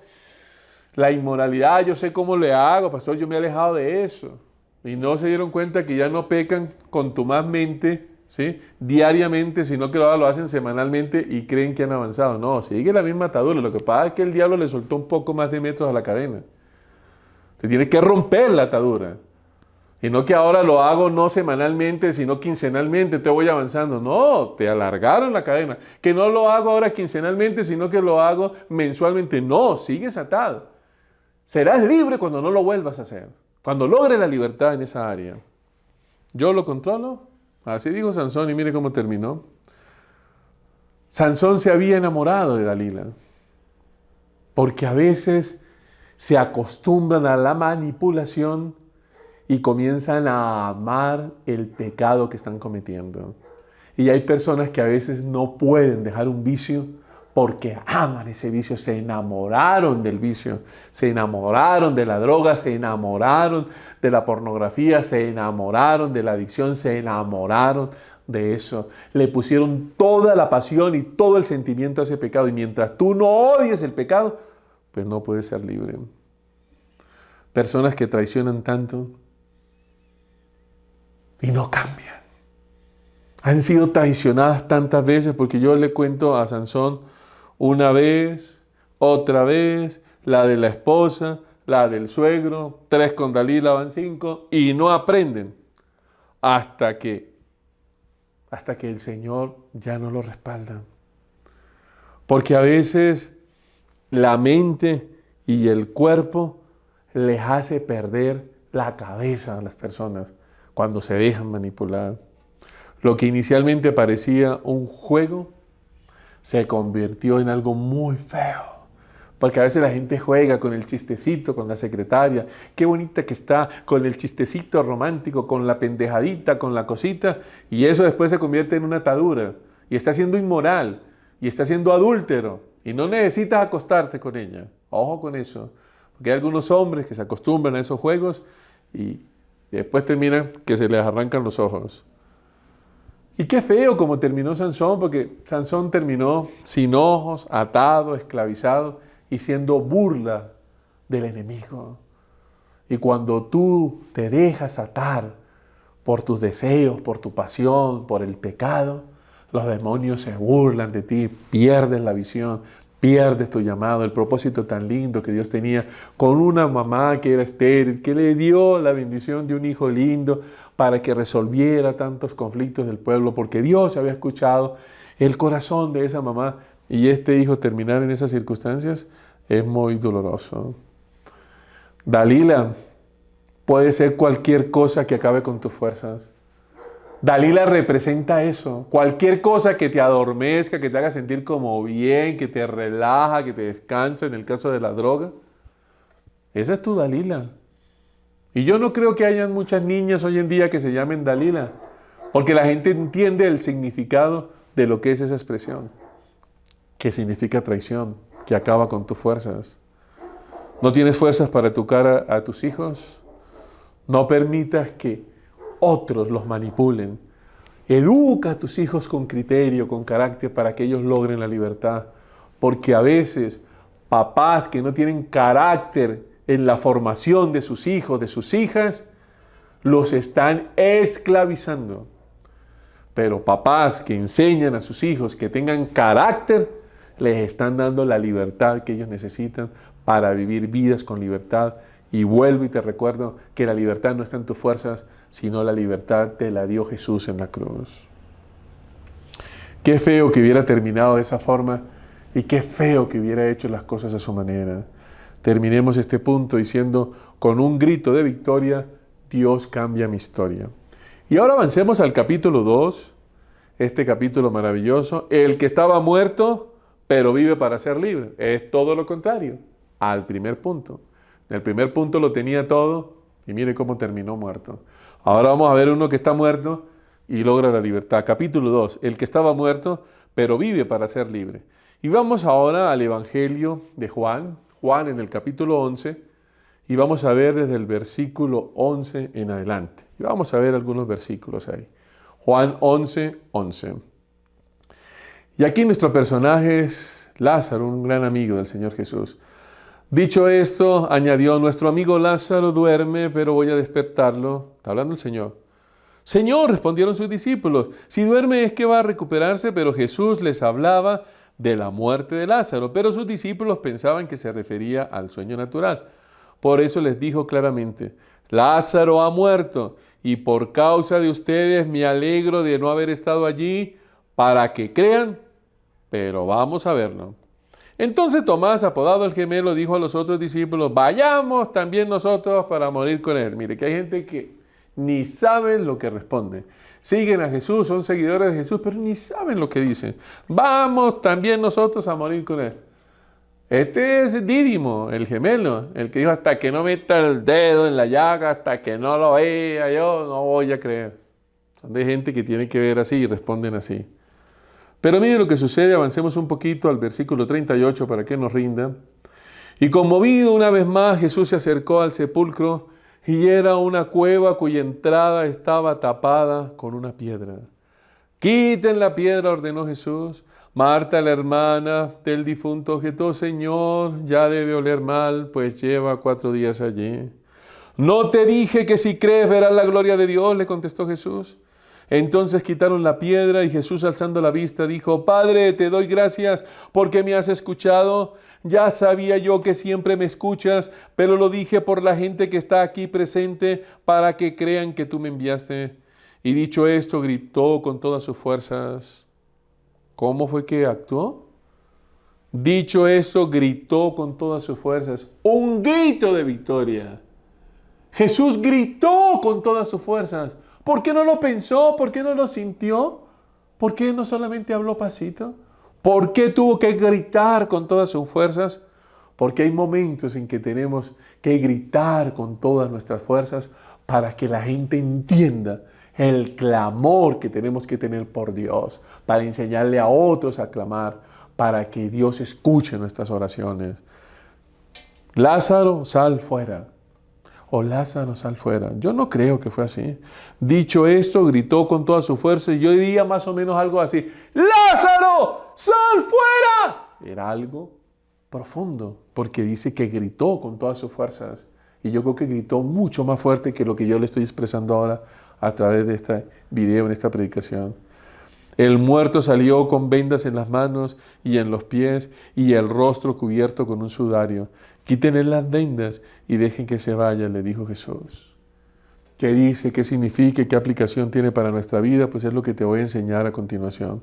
La inmoralidad, yo sé cómo le hago, pastor, yo me he alejado de eso. Y no se dieron cuenta que ya no pecan contumazmente, ¿sí?, diariamente, sino que ahora lo hacen semanalmente y creen que han avanzado. No, sigue la misma atadura. Lo que pasa es que el diablo le soltó un poco más de metros a la cadena. Te tiene que romper la atadura. Y no que ahora lo hago no semanalmente, sino quincenalmente, te voy avanzando. No, te alargaron la cadena. Que no lo hago ahora quincenalmente, sino que lo hago mensualmente. No, sigues atado. Serás libre cuando no lo vuelvas a hacer. Cuando logres la libertad en esa área. ¿Yo lo controlo? Así dijo Sansón y mire cómo terminó. Sansón se había enamorado de Dalila. Porque a veces se acostumbran a la manipulación y comienzan a amar el pecado que están cometiendo. Y hay personas que a veces no pueden dejar un vicio porque aman ese vicio, se enamoraron del vicio, se enamoraron de la droga, se enamoraron de la pornografía, se enamoraron de la adicción, se enamoraron de eso. Le pusieron toda la pasión y todo el sentimiento a ese pecado. Y mientras tú no odies el pecado, pues no puedes ser libre. Personas que traicionan tanto y no cambian. Han sido traicionadas tantas veces, porque yo le cuento a Sansón una vez, otra vez, la de la esposa, la del suegro, 3 con Dalila van 5, y no aprenden hasta que el Señor ya no lo respalda. Porque a veces la mente y el cuerpo les hace perder la cabeza a las personas cuando se dejan manipular. Lo que inicialmente parecía un juego se convirtió en algo muy feo. Porque a veces la gente juega con el chistecito, con la secretaria. Qué bonita que está, con el chistecito romántico, con la pendejadita, con la cosita. Y eso después se convierte en una atadura. Y está siendo inmoral. Y está siendo adúltero. Y no necesitas acostarte con ella. Ojo con eso. Porque hay algunos hombres que se acostumbran a esos juegos y después terminan que se les arrancan los ojos. Y qué feo como terminó Sansón, porque Sansón terminó sin ojos, atado, esclavizado y siendo burla del enemigo. Y cuando tú te dejas atar por tus deseos, por tu pasión, por el pecado, los demonios se burlan de ti, pierdes la visión, pierdes tu llamado, el propósito tan lindo que Dios tenía con una mamá que era estéril, que le dio la bendición de un hijo lindo para que resolviera tantos conflictos del pueblo, porque Dios había escuchado el corazón de esa mamá, y este hijo terminar en esas circunstancias es muy doloroso. Dalila puede ser cualquier cosa que acabe con tus fuerzas. Dalila representa eso. Cualquier cosa que te adormezca, que te haga sentir como bien, que te relaja, que te descansa, en el caso de la droga. Esa es tu Dalila. Y yo no creo que hayan muchas niñas hoy en día que se llamen Dalila, porque la gente entiende el significado de lo que es esa expresión, que significa traición, que acaba con tus fuerzas. ¿No tienes fuerzas para educar a tus hijos? No permitas que otros los manipulen. Educa a tus hijos con criterio, con carácter, para que ellos logren la libertad. Porque a veces papás que no tienen carácter en la formación de sus hijos, de sus hijas, los están esclavizando. Pero papás que enseñan a sus hijos que tengan carácter, les están dando la libertad que ellos necesitan para vivir vidas con libertad. Y vuelvo y te recuerdo que la libertad no está en tus fuerzas, sino la libertad te la dio Jesús en la cruz. Qué feo que hubiera terminado de esa forma y qué feo que hubiera hecho las cosas a su manera. Terminemos este punto diciendo, con un grito de victoria, Dios cambia mi historia. Y ahora avancemos al capítulo 2, este capítulo maravilloso, el que estaba muerto, pero vive para ser libre. Es todo lo contrario al primer punto. El primer punto lo tenía todo y mire cómo terminó muerto. Ahora vamos a ver uno que está muerto y logra la libertad. Capítulo 2, el que estaba muerto, pero vive para ser libre. Y vamos ahora al Evangelio de Juan, Juan en el capítulo 11, y vamos a ver desde el versículo 11 en adelante. Y vamos a ver algunos versículos ahí. Juan 11, 11. Y aquí nuestro personaje es Lázaro, un gran amigo del Señor Jesús. Dicho esto, añadió, nuestro amigo Lázaro duerme, pero voy a despertarlo. Está hablando el Señor. Señor, respondieron sus discípulos, si duerme es que va a recuperarse, pero Jesús les hablaba de la muerte de Lázaro, pero sus discípulos pensaban que se refería al sueño natural. Por eso les dijo claramente, Lázaro ha muerto, y por causa de ustedes me alegro de no haber estado allí para que crean, pero vamos a verlo. Entonces Tomás, apodado el gemelo, dijo a los otros discípulos, vayamos también nosotros para morir con él. Mire que hay gente que ni saben lo que responde. Siguen a Jesús, son seguidores de Jesús, pero ni saben lo que dicen. Vamos también nosotros a morir con él. Este es Dídimo, el gemelo, el que dijo, hasta que no meta el dedo en la llaga, hasta que no lo vea, yo no voy a creer. Son de gente que tiene que ver así y responden así. Pero mire lo que sucede, avancemos un poquito al versículo 38 para que nos rinda. Y conmovido una vez más, Jesús se acercó al sepulcro y era una cueva cuya entrada estaba tapada con una piedra. Quiten la piedra, ordenó Jesús. Marta, la hermana del difunto, objetó, Señor, ya debe oler mal, pues lleva 4 días allí. ¿No te dije que si crees verás la gloria de Dios?, le contestó Jesús. Entonces quitaron la piedra y Jesús, alzando la vista, dijo, Padre, te doy gracias porque me has escuchado. Ya sabía yo que siempre me escuchas, pero lo dije por la gente que está aquí presente para que crean que tú me enviaste. Y dicho esto, gritó con todas sus fuerzas. ¿Cómo fue que actuó? Dicho esto, gritó con todas sus fuerzas. Un grito de victoria. Jesús gritó con todas sus fuerzas. ¿Por qué no lo pensó? ¿Por qué no lo sintió? ¿Por qué no solamente habló pasito? ¿Por qué tuvo que gritar con todas sus fuerzas? Porque hay momentos en que tenemos que gritar con todas nuestras fuerzas para que la gente entienda el clamor que tenemos que tener por Dios, para enseñarle a otros a clamar, para que Dios escuche nuestras oraciones. Lázaro, sal fuera. O Lázaro, sal fuera. Yo no creo que fue así. Dicho esto, gritó con toda su fuerza y yo diría más o menos algo así. ¡Lázaro, sal fuera! Era algo profundo, porque dice que gritó con todas sus fuerzas. Y yo creo que gritó mucho más fuerte que lo que yo le estoy expresando ahora a través de este video, en esta predicación. El muerto salió con vendas en las manos y en los pies y el rostro cubierto con un sudario. Quítenle las vendas y dejen que se vaya, le dijo Jesús. ¿Qué dice? ¿Qué significa? ¿Qué aplicación tiene para nuestra vida? Pues es lo que te voy a enseñar a continuación.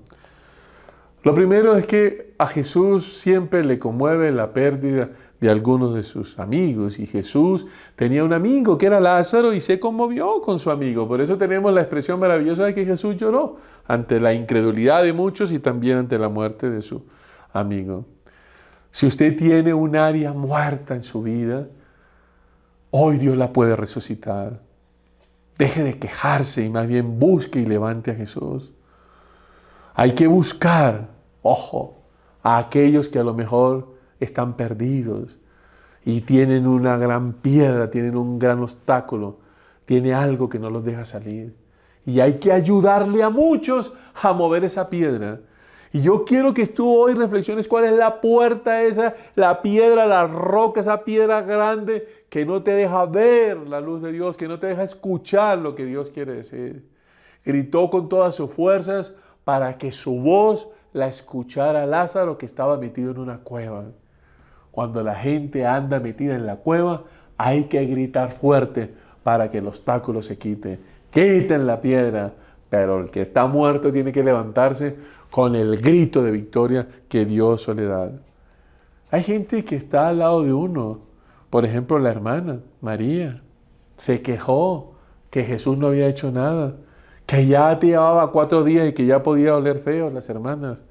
Lo primero es que a Jesús siempre le conmueve la pérdida de algunos de sus amigos. Y Jesús tenía un amigo que era Lázaro y se conmovió con su amigo. Por eso tenemos la expresión maravillosa de que Jesús lloró ante la incredulidad de muchos y también ante la muerte de su amigo. Si usted tiene un área muerta en su vida, hoy Dios la puede resucitar. Deje de quejarse y más bien busque y levante a Jesús. Hay que buscar, ojo, a aquellos que a lo mejor están perdidos y tienen una gran piedra, tienen un gran obstáculo, tiene algo que no los deja salir. Y hay que ayudarle a muchos a mover esa piedra. Y yo quiero que tú hoy reflexiones cuál es la puerta esa, la piedra, la roca, esa piedra grande que no te deja ver la luz de Dios, que no te deja escuchar lo que Dios quiere decir. Gritó con todas sus fuerzas para que su voz la escuchara Lázaro, que estaba metido en una cueva. Cuando la gente anda metida en la cueva, hay que gritar fuerte para que el obstáculo se quite. Quiten la piedra, pero el que está muerto tiene que levantarse con el grito de victoria que Dios suele dar. Hay gente que está al lado de uno. Por ejemplo, la hermana María se quejó que Jesús no había hecho nada, que ya te llevaba 4 días y que ya podía oler feo las hermanas.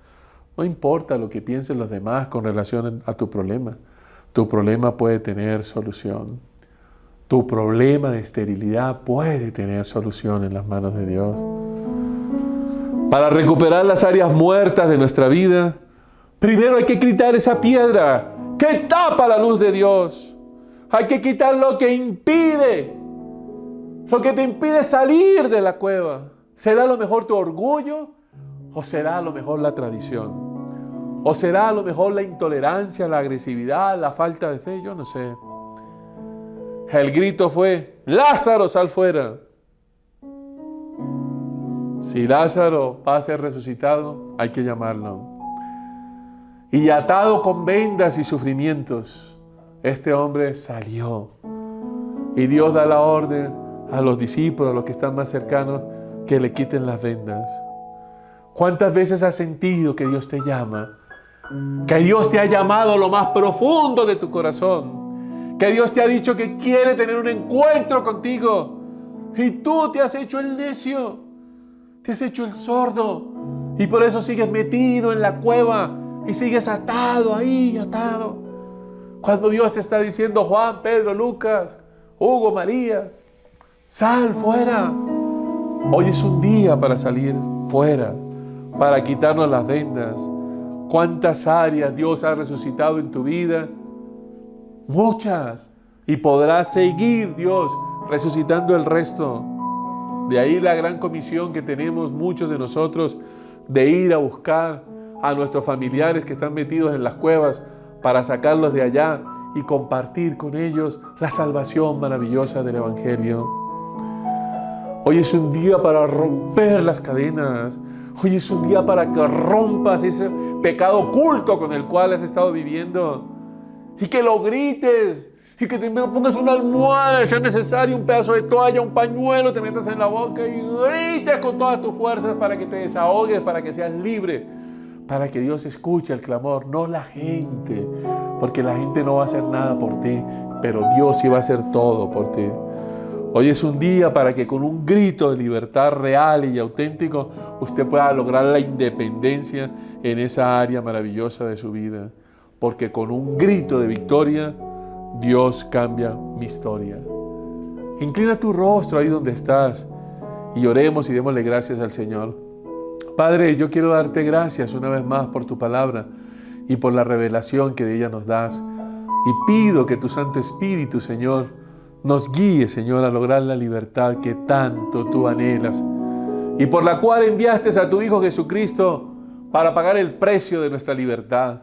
No importa lo que piensen los demás con relación a tu problema. Tu problema puede tener solución. Tu problema de esterilidad puede tener solución en las manos de Dios. Para recuperar las áreas muertas de nuestra vida, primero hay que quitar esa piedra que tapa la luz de Dios. Hay que quitar lo que te impide salir de la cueva. ¿Será a lo mejor tu orgullo? ¿O será a lo mejor la tradición? ¿O será a lo mejor la intolerancia, la agresividad, la falta de fe? Yo no sé. El grito fue: ¡Lázaro, sal fuera! Si Lázaro va a ser resucitado, hay que llamarlo. Y atado con vendas y sufrimientos, este hombre salió. Y Dios da la orden a los discípulos, a los que están más cercanos, que le quiten las vendas. ¿Cuántas veces has sentido que Dios te llama? Que Dios te ha llamado a lo más profundo de tu corazón. Que Dios te ha dicho que quiere tener un encuentro contigo. Y tú te has hecho el necio. Te has hecho el sordo. Y por eso sigues metido en la cueva. Y sigues atado ahí, atado. Cuando Dios te está diciendo: Juan, Pedro, Lucas, Hugo, María, sal fuera. Hoy es un día para salir fuera, para quitarnos las vendas. ¿Cuántas áreas Dios ha resucitado en tu vida? Muchas. Y podrá seguir Dios resucitando el resto. De ahí la gran comisión que tenemos muchos de nosotros de ir a buscar a nuestros familiares que están metidos en las cuevas para sacarlos de allá y compartir con ellos la salvación maravillosa del Evangelio. Hoy es un día para romper las cadenas. Hoy es un día para que rompas ese pecado oculto con el cual has estado viviendo. Y que lo grites. Y que te pongas una almohada, si es necesario, un pedazo de toalla, un pañuelo, te metas en la boca y grites con todas tus fuerzas para que te desahogues, para que seas libre. Para que Dios escuche el clamor, no la gente. Porque la gente no va a hacer nada por ti, pero Dios sí va a hacer todo por ti. Hoy es un día para que con un grito de libertad real y auténtico usted pueda lograr la independencia en esa área maravillosa de su vida. Porque con un grito de victoria, Dios cambia mi historia. Inclina tu rostro ahí donde estás y oremos y démosle gracias al Señor. Padre, yo quiero darte gracias una vez más por tu palabra y por la revelación que de ella nos das. Y pido que tu Santo Espíritu, Señor, nos guíe, Señor, a lograr la libertad que tanto tú anhelas y por la cual enviaste a tu Hijo Jesucristo para pagar el precio de nuestra libertad.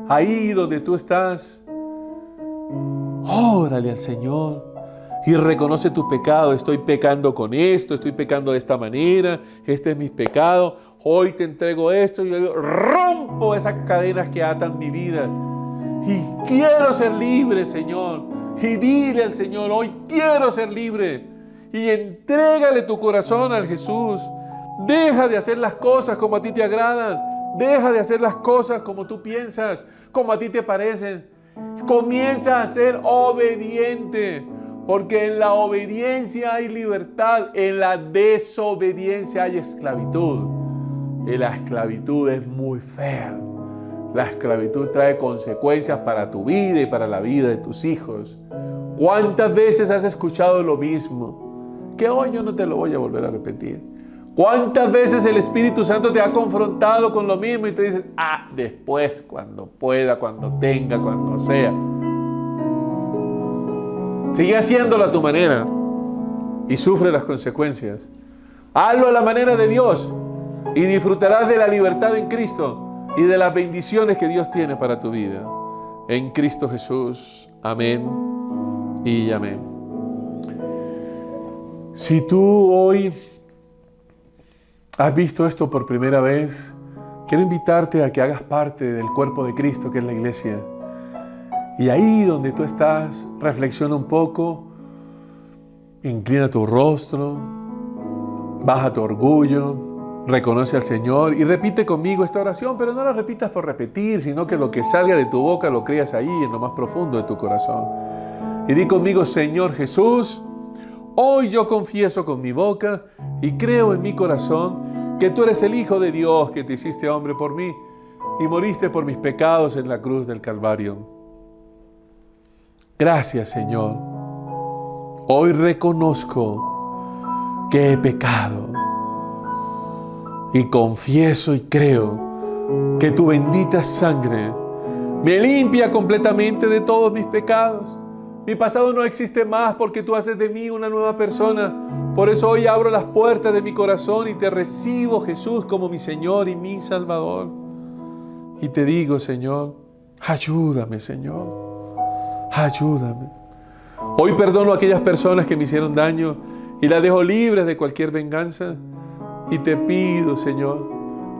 Ahí donde tú estás, órale al Señor y reconoce tu pecado. Estoy pecando con esto, estoy pecando de esta manera, este es mi pecado. Hoy te entrego esto y yo rompo esas cadenas que atan mi vida. Y quiero ser libre, Señor. Y dile al Señor, hoy quiero ser libre. Y entrégale tu corazón al Jesús. Deja de hacer las cosas como a ti te agradan. Deja de hacer las cosas como tú piensas, como a ti te parecen. Comienza a ser obediente, porque en la obediencia hay libertad, en la desobediencia hay esclavitud. Y la esclavitud es muy fea. La esclavitud trae consecuencias para tu vida y para la vida de tus hijos. ¿Cuántas veces has escuchado lo mismo? Que hoy yo no te lo voy a volver a repetir. ¿Cuántas veces el Espíritu Santo te ha confrontado con lo mismo y te dices, después, cuando pueda, cuando tenga, cuando sea? Sigue haciéndolo a tu manera y sufre las consecuencias. Hazlo a la manera de Dios y disfrutarás de la libertad en Cristo y de las bendiciones que Dios tiene para tu vida. En Cristo Jesús. Amén y amén. Si tú hoy has visto esto por primera vez, quiero invitarte a que hagas parte del cuerpo de Cristo, que es la iglesia. Y ahí donde tú estás, reflexiona un poco, inclina tu rostro, baja tu orgullo, reconoce al Señor y repite conmigo esta oración, pero no la repitas por repetir, sino que lo que salga de tu boca lo creas ahí en lo más profundo de tu corazón. Y di conmigo, Señor Jesús, hoy yo confieso con mi boca y creo en mi corazón que tú eres el Hijo de Dios, que te hiciste hombre por mí y moriste por mis pecados en la cruz del Calvario. Gracias, Señor. Hoy reconozco que he pecado y confieso y creo que tu bendita sangre me limpia completamente de todos mis pecados. Mi pasado no existe más porque tú haces de mí una nueva persona. Por eso hoy abro las puertas de mi corazón y te recibo, Jesús, como mi Señor y mi Salvador. Y te digo, Señor, ayúdame, Señor, ayúdame. Hoy perdono a aquellas personas que me hicieron daño y las dejo libres de cualquier venganza. Y te pido, Señor,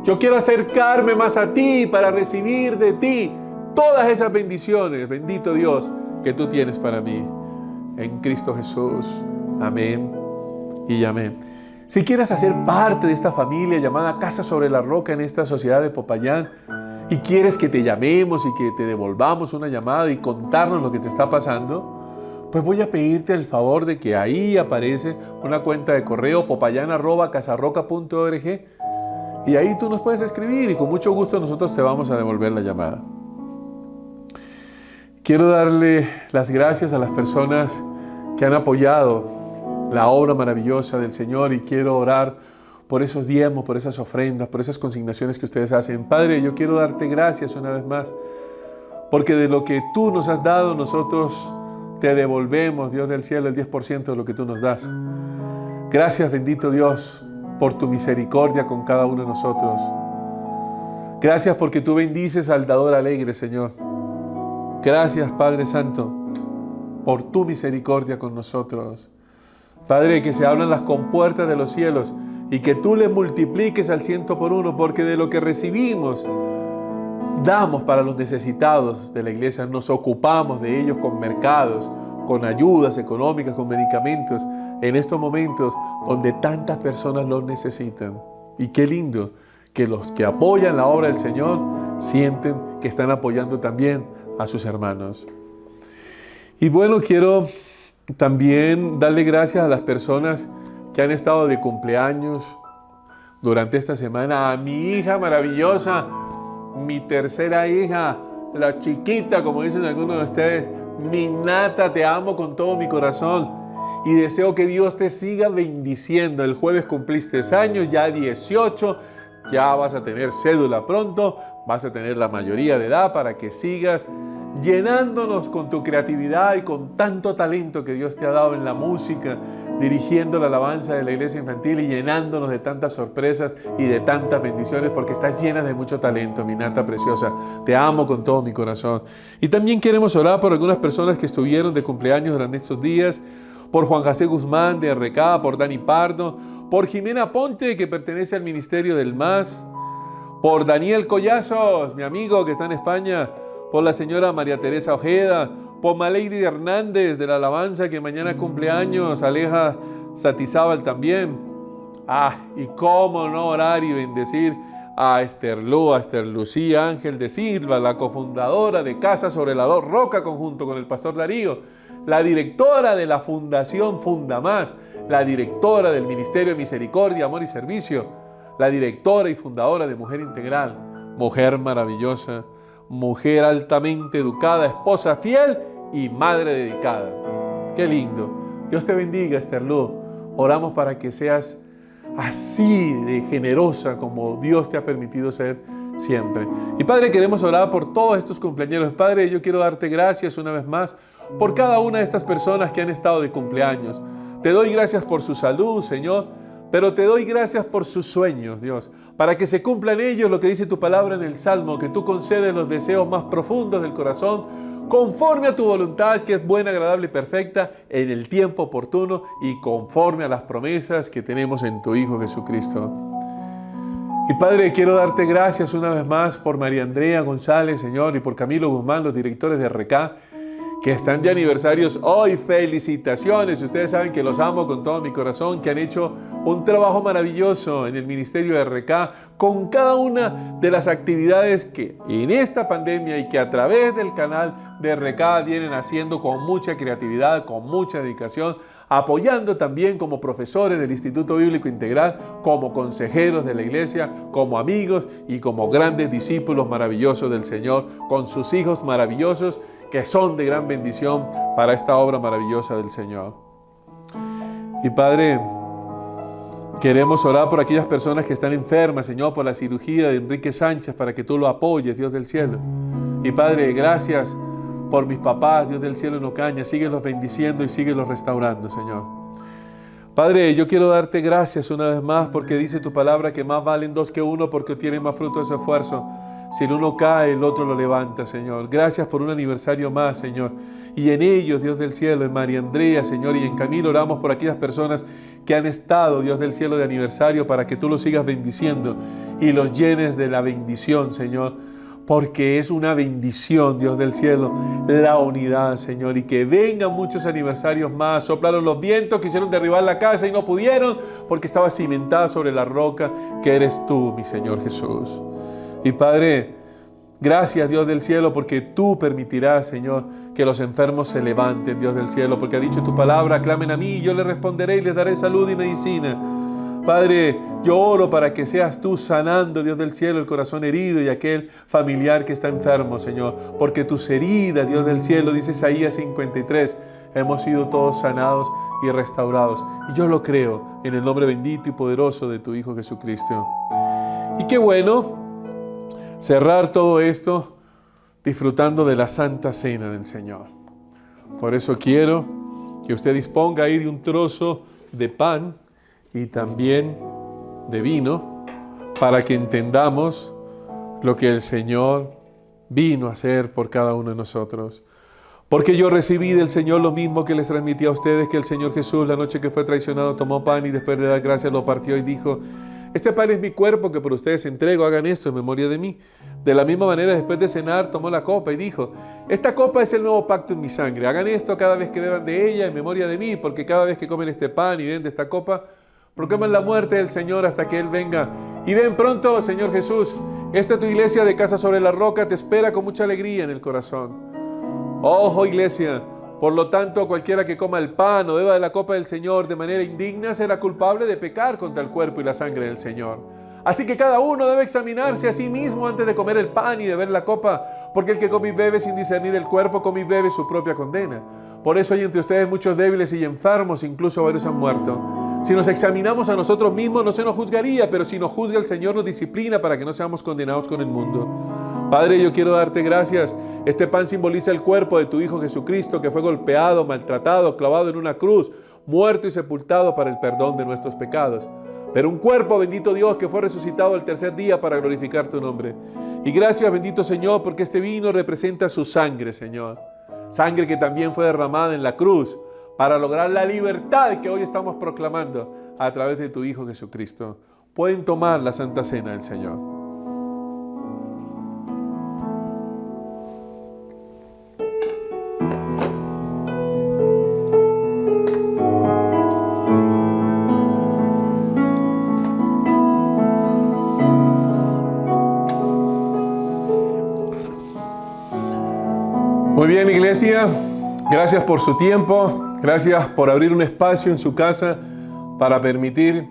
yo quiero acercarme más a ti para recibir de ti todas esas bendiciones, bendito Dios, que tú tienes para mí. En Cristo Jesús. Amén y amén. Si quieres hacer parte de esta familia llamada Casa sobre la Roca en esta sociedad de Popayán y quieres que te llamemos y que te devolvamos una llamada y contarnos lo que te está pasando, pues voy a pedirte el favor de que ahí aparece una cuenta de correo popayan@casarroca.org y ahí tú nos puedes escribir y con mucho gusto nosotros te vamos a devolver la llamada. Quiero darle las gracias a las personas que han apoyado la obra maravillosa del Señor y quiero orar por esos diezmos, por esas ofrendas, por esas consignaciones que ustedes hacen. Padre, yo quiero darte gracias una vez más, porque de lo que tú nos has dado, nosotros te devolvemos, Dios del cielo, el 10% de lo que tú nos das. Gracias, bendito Dios, por tu misericordia con cada uno de nosotros. Gracias porque tú bendices al dador alegre, Señor. Gracias, Padre Santo, por tu misericordia con nosotros. Padre, que se abran las compuertas de los cielos y que tú le multipliques al 100 por 1, porque de lo que recibimos, damos para los necesitados de la iglesia, nos ocupamos de ellos con mercados, con ayudas económicas, con medicamentos, en estos momentos donde tantas personas los necesitan. Y qué lindo que los que apoyan la obra del Señor sienten que están apoyando también a sus hermanos. Y bueno, quiero también darle gracias a las personas que han estado de cumpleaños durante esta semana. A mi hija maravillosa, mi tercera hija, la chiquita, como dicen algunos de ustedes, mi Nata, te amo con todo mi corazón y deseo que Dios te siga bendiciendo. El jueves cumpliste años, ya 18, ya vas a tener cédula pronto, vas a tener la mayoría de edad para que sigas llenándonos con tu creatividad y con tanto talento que Dios te ha dado en la música, dirigiendo la alabanza de la iglesia infantil y llenándonos de tantas sorpresas y de tantas bendiciones, porque estás llena de mucho talento, mi Nata preciosa. Te amo con todo mi corazón. Y también queremos orar por algunas personas que estuvieron de cumpleaños durante estos días, por Juan José Guzmán de RK, por Dani Pardo, por Jimena Ponte, que pertenece al Ministerio del MAS, por Daniel Collazos, mi amigo que está en España, por la señora María Teresa Ojeda, por Malady Hernández de la Alabanza, que mañana cumple años, Aleja Satizábal también. Y cómo no orar y bendecir a Esther Lucía Ángel de Silva, la cofundadora de Casa sobre la Roca, conjunto con el pastor Darío, la directora de la Fundación Fundamás, la directora del Ministerio de Misericordia, Amor y Servicio, la directora y fundadora de Mujer Integral, mujer maravillosa, mujer altamente educada, esposa fiel y madre dedicada. ¡Qué lindo! Dios te bendiga, Esther Lu. Oramos para que seas así de generosa como Dios te ha permitido ser siempre. Y Padre, queremos orar por todos estos cumpleaños. Padre, yo quiero darte gracias una vez más por cada una de estas personas que han estado de cumpleaños. Te doy gracias por su salud, Señor, pero te doy gracias por sus sueños, Dios, para que se cumplan ellos lo que dice tu palabra en el Salmo, que tú concedes los deseos más profundos del corazón, conforme a tu voluntad, que es buena, agradable y perfecta, en el tiempo oportuno y conforme a las promesas que tenemos en tu Hijo Jesucristo. Y Padre, quiero darte gracias una vez más por María Andrea González, Señor, y por Camilo Guzmán, los directores de RK, que están de aniversarios hoy. Felicitaciones, ustedes saben que los amo con todo mi corazón, que han hecho un trabajo maravilloso en el Ministerio de RK, con cada una de las actividades que en esta pandemia y que a través del canal de RK vienen haciendo con mucha creatividad, con mucha dedicación, apoyando también como profesores del Instituto Bíblico Integral, como consejeros de la iglesia, como amigos y como grandes discípulos maravillosos del Señor, con sus hijos maravillosos que son de gran bendición para esta obra maravillosa del Señor. Y Padre, queremos orar por aquellas personas que están enfermas, Señor, por la cirugía de Enrique Sánchez, para que tú lo apoyes, Dios del cielo. Y Padre, gracias por mis papás, Dios del cielo en Ocaña, síguelos bendiciendo y síguelos restaurando, Señor. Padre, yo quiero darte gracias una vez más porque dice tu palabra que más valen dos que uno porque tienen más fruto de su esfuerzo. Si el uno cae, el otro lo levanta, Señor. Gracias por un aniversario más, Señor. Y en ellos, Dios del cielo, en María Andrea, Señor, y en Camilo, oramos por aquellas personas que han estado, Dios del cielo, de aniversario, para que tú los sigas bendiciendo y los llenes de la bendición, Señor. Porque es una bendición, Dios del cielo, la unidad, Señor. Y que vengan muchos aniversarios más. Soplaron los vientos, quisieron derribar la casa y no pudieron porque estaba cimentada sobre la roca que eres tú, mi Señor Jesús. Y Padre, gracias, Dios del cielo, porque tú permitirás, Señor, que los enfermos se levanten, Dios del cielo, porque ha dicho tu palabra, clamen a mí y yo les responderé y les daré salud y medicina. Padre, yo oro para que seas tú sanando, Dios del cielo, el corazón herido y aquel familiar que está enfermo, Señor, porque tus heridas, Dios del cielo, dice Isaías 53, hemos sido todos sanados y restaurados. Y yo lo creo en el nombre bendito y poderoso de tu Hijo Jesucristo. Y qué bueno cerrar todo esto disfrutando de la Santa Cena del Señor. Por eso quiero que usted disponga ahí de un trozo de pan y también de vino para que entendamos lo que el Señor vino a hacer por cada uno de nosotros. Porque yo recibí del Señor lo mismo que les transmití a ustedes, que el Señor Jesús, la noche que fue traicionado, tomó pan y después de dar gracias lo partió y dijo: este pan es mi cuerpo que por ustedes entrego, hagan esto en memoria de mí. De la misma manera, después de cenar, tomó la copa y dijo: esta copa es el nuevo pacto en mi sangre. Hagan esto cada vez que beban de ella en memoria de mí, porque cada vez que comen este pan y beben de esta copa, proclaman la muerte del Señor hasta que Él venga. Y ven pronto, Señor Jesús. Esta tu iglesia de Casa sobre la Roca te espera con mucha alegría en el corazón. Ojo, iglesia. Por lo tanto, cualquiera que coma el pan o beba de la copa del Señor de manera indigna será culpable de pecar contra el cuerpo y la sangre del Señor. Así que cada uno debe examinarse a sí mismo antes de comer el pan y de beber la copa, porque el que come y bebe sin discernir el cuerpo, come y bebe su propia condena. Por eso hay entre ustedes muchos débiles y enfermos, incluso varios han muerto. Si nos examinamos a nosotros mismos no se nos juzgaría, pero si nos juzga el Señor nos disciplina para que no seamos condenados con el mundo. Padre, yo quiero darte gracias. Este pan simboliza el cuerpo de tu Hijo Jesucristo, que fue golpeado, maltratado, clavado en una cruz, muerto y sepultado para el perdón de nuestros pecados. Pero un cuerpo, bendito Dios, que fue resucitado al tercer día para glorificar tu nombre. Y gracias, bendito Señor, porque este vino representa su sangre, Señor. Sangre que también fue derramada en la cruz para lograr la libertad que hoy estamos proclamando a través de tu Hijo Jesucristo. Pueden tomar la Santa Cena del Señor. Muy bien, iglesia, gracias por su tiempo, gracias por abrir un espacio en su casa para permitir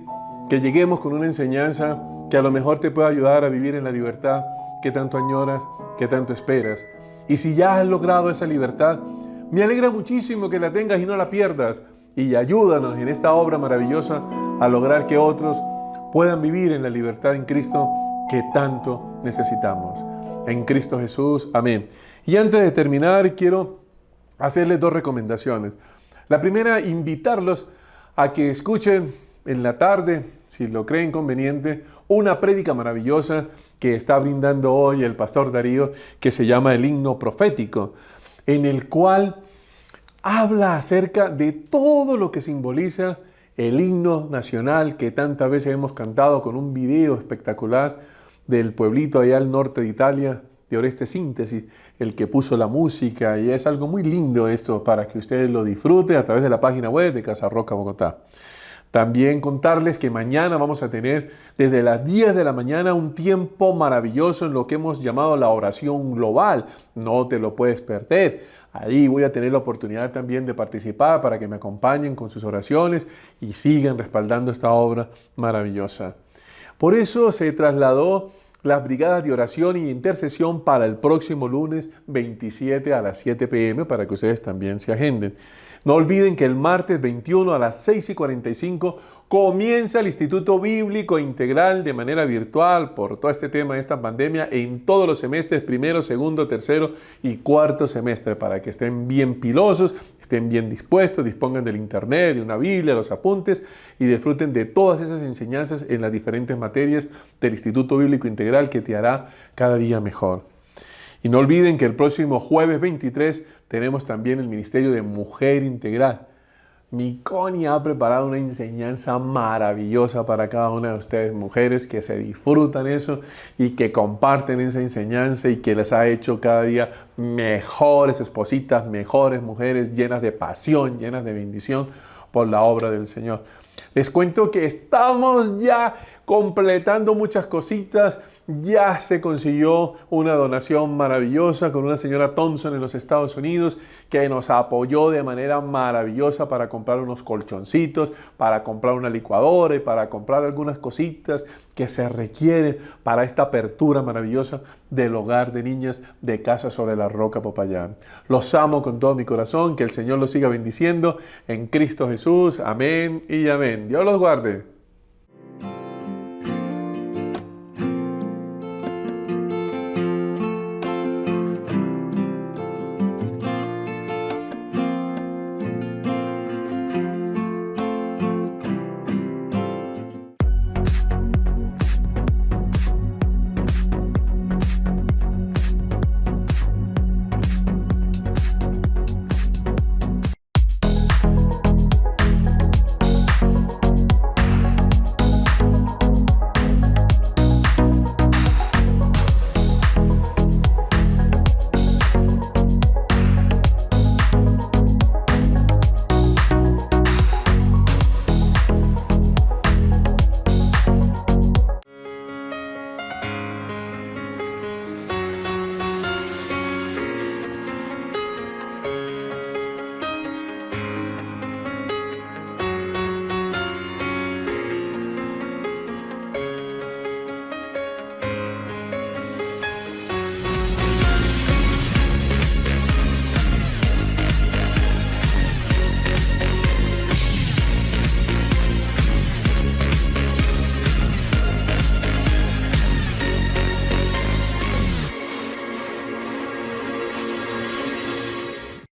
que lleguemos con una enseñanza que a lo mejor te pueda ayudar a vivir en la libertad que tanto añoras, que tanto esperas. Y si ya has logrado esa libertad, me alegra muchísimo que la tengas y no la pierdas. Y ayúdanos en esta obra maravillosa a lograr que otros puedan vivir en la libertad en Cristo que tanto necesitamos. En Cristo Jesús, amén. Y antes de terminar, quiero hacerles dos recomendaciones. La primera, invitarlos a que escuchen en la tarde, si lo creen conveniente, una prédica maravillosa que está brindando hoy el pastor Darío, que se llama el himno profético, en el cual habla acerca de todo lo que simboliza el himno nacional que tantas veces hemos cantado, con un video espectacular del pueblito allá al norte de Italia, de Oreste Síntesis, el que puso la música, y es algo muy lindo esto para que ustedes lo disfruten a través de la página web de Casa Roca Bogotá. También contarles que mañana vamos a tener desde las 10 de la mañana un tiempo maravilloso en lo que hemos llamado la oración global. No te lo puedes perder. Ahí voy a tener la oportunidad también de participar para que me acompañen con sus oraciones y sigan respaldando esta obra maravillosa. Por eso se trasladó las brigadas de oración y intercesión para el próximo lunes 27 a las 7 p.m. para que ustedes también se agenden. No olviden que el martes 21 a las 6:45 comienza el Instituto Bíblico Integral de manera virtual por todo este tema de esta pandemia en todos los semestres, primero, segundo, tercero y cuarto semestre, para que estén bien pilosos, estén bien dispuestos, dispongan del internet, de una Biblia, los apuntes y disfruten de todas esas enseñanzas en las diferentes materias del Instituto Bíblico Integral que te hará cada día mejor. Y no olviden que el próximo jueves 23 tenemos también el Ministerio de Mujer Integral. Mi Connie ha preparado una enseñanza maravillosa para cada una de ustedes, mujeres que se disfrutan eso y que comparten esa enseñanza y que les ha hecho cada día mejores espositas, mejores mujeres llenas de pasión, llenas de bendición por la obra del Señor. Les cuento que estamos ya completando muchas cositas. Ya se consiguió una donación maravillosa con una señora Thompson en los Estados Unidos que nos apoyó de manera maravillosa para comprar unos colchoncitos, para comprar una licuadora y para comprar algunas cositas que se requieren para esta apertura maravillosa del hogar de niñas de Casa sobre la Roca Popayán. Los amo con todo mi corazón, que el Señor los siga bendiciendo en Cristo Jesús. Amén y amén. Dios los guarde.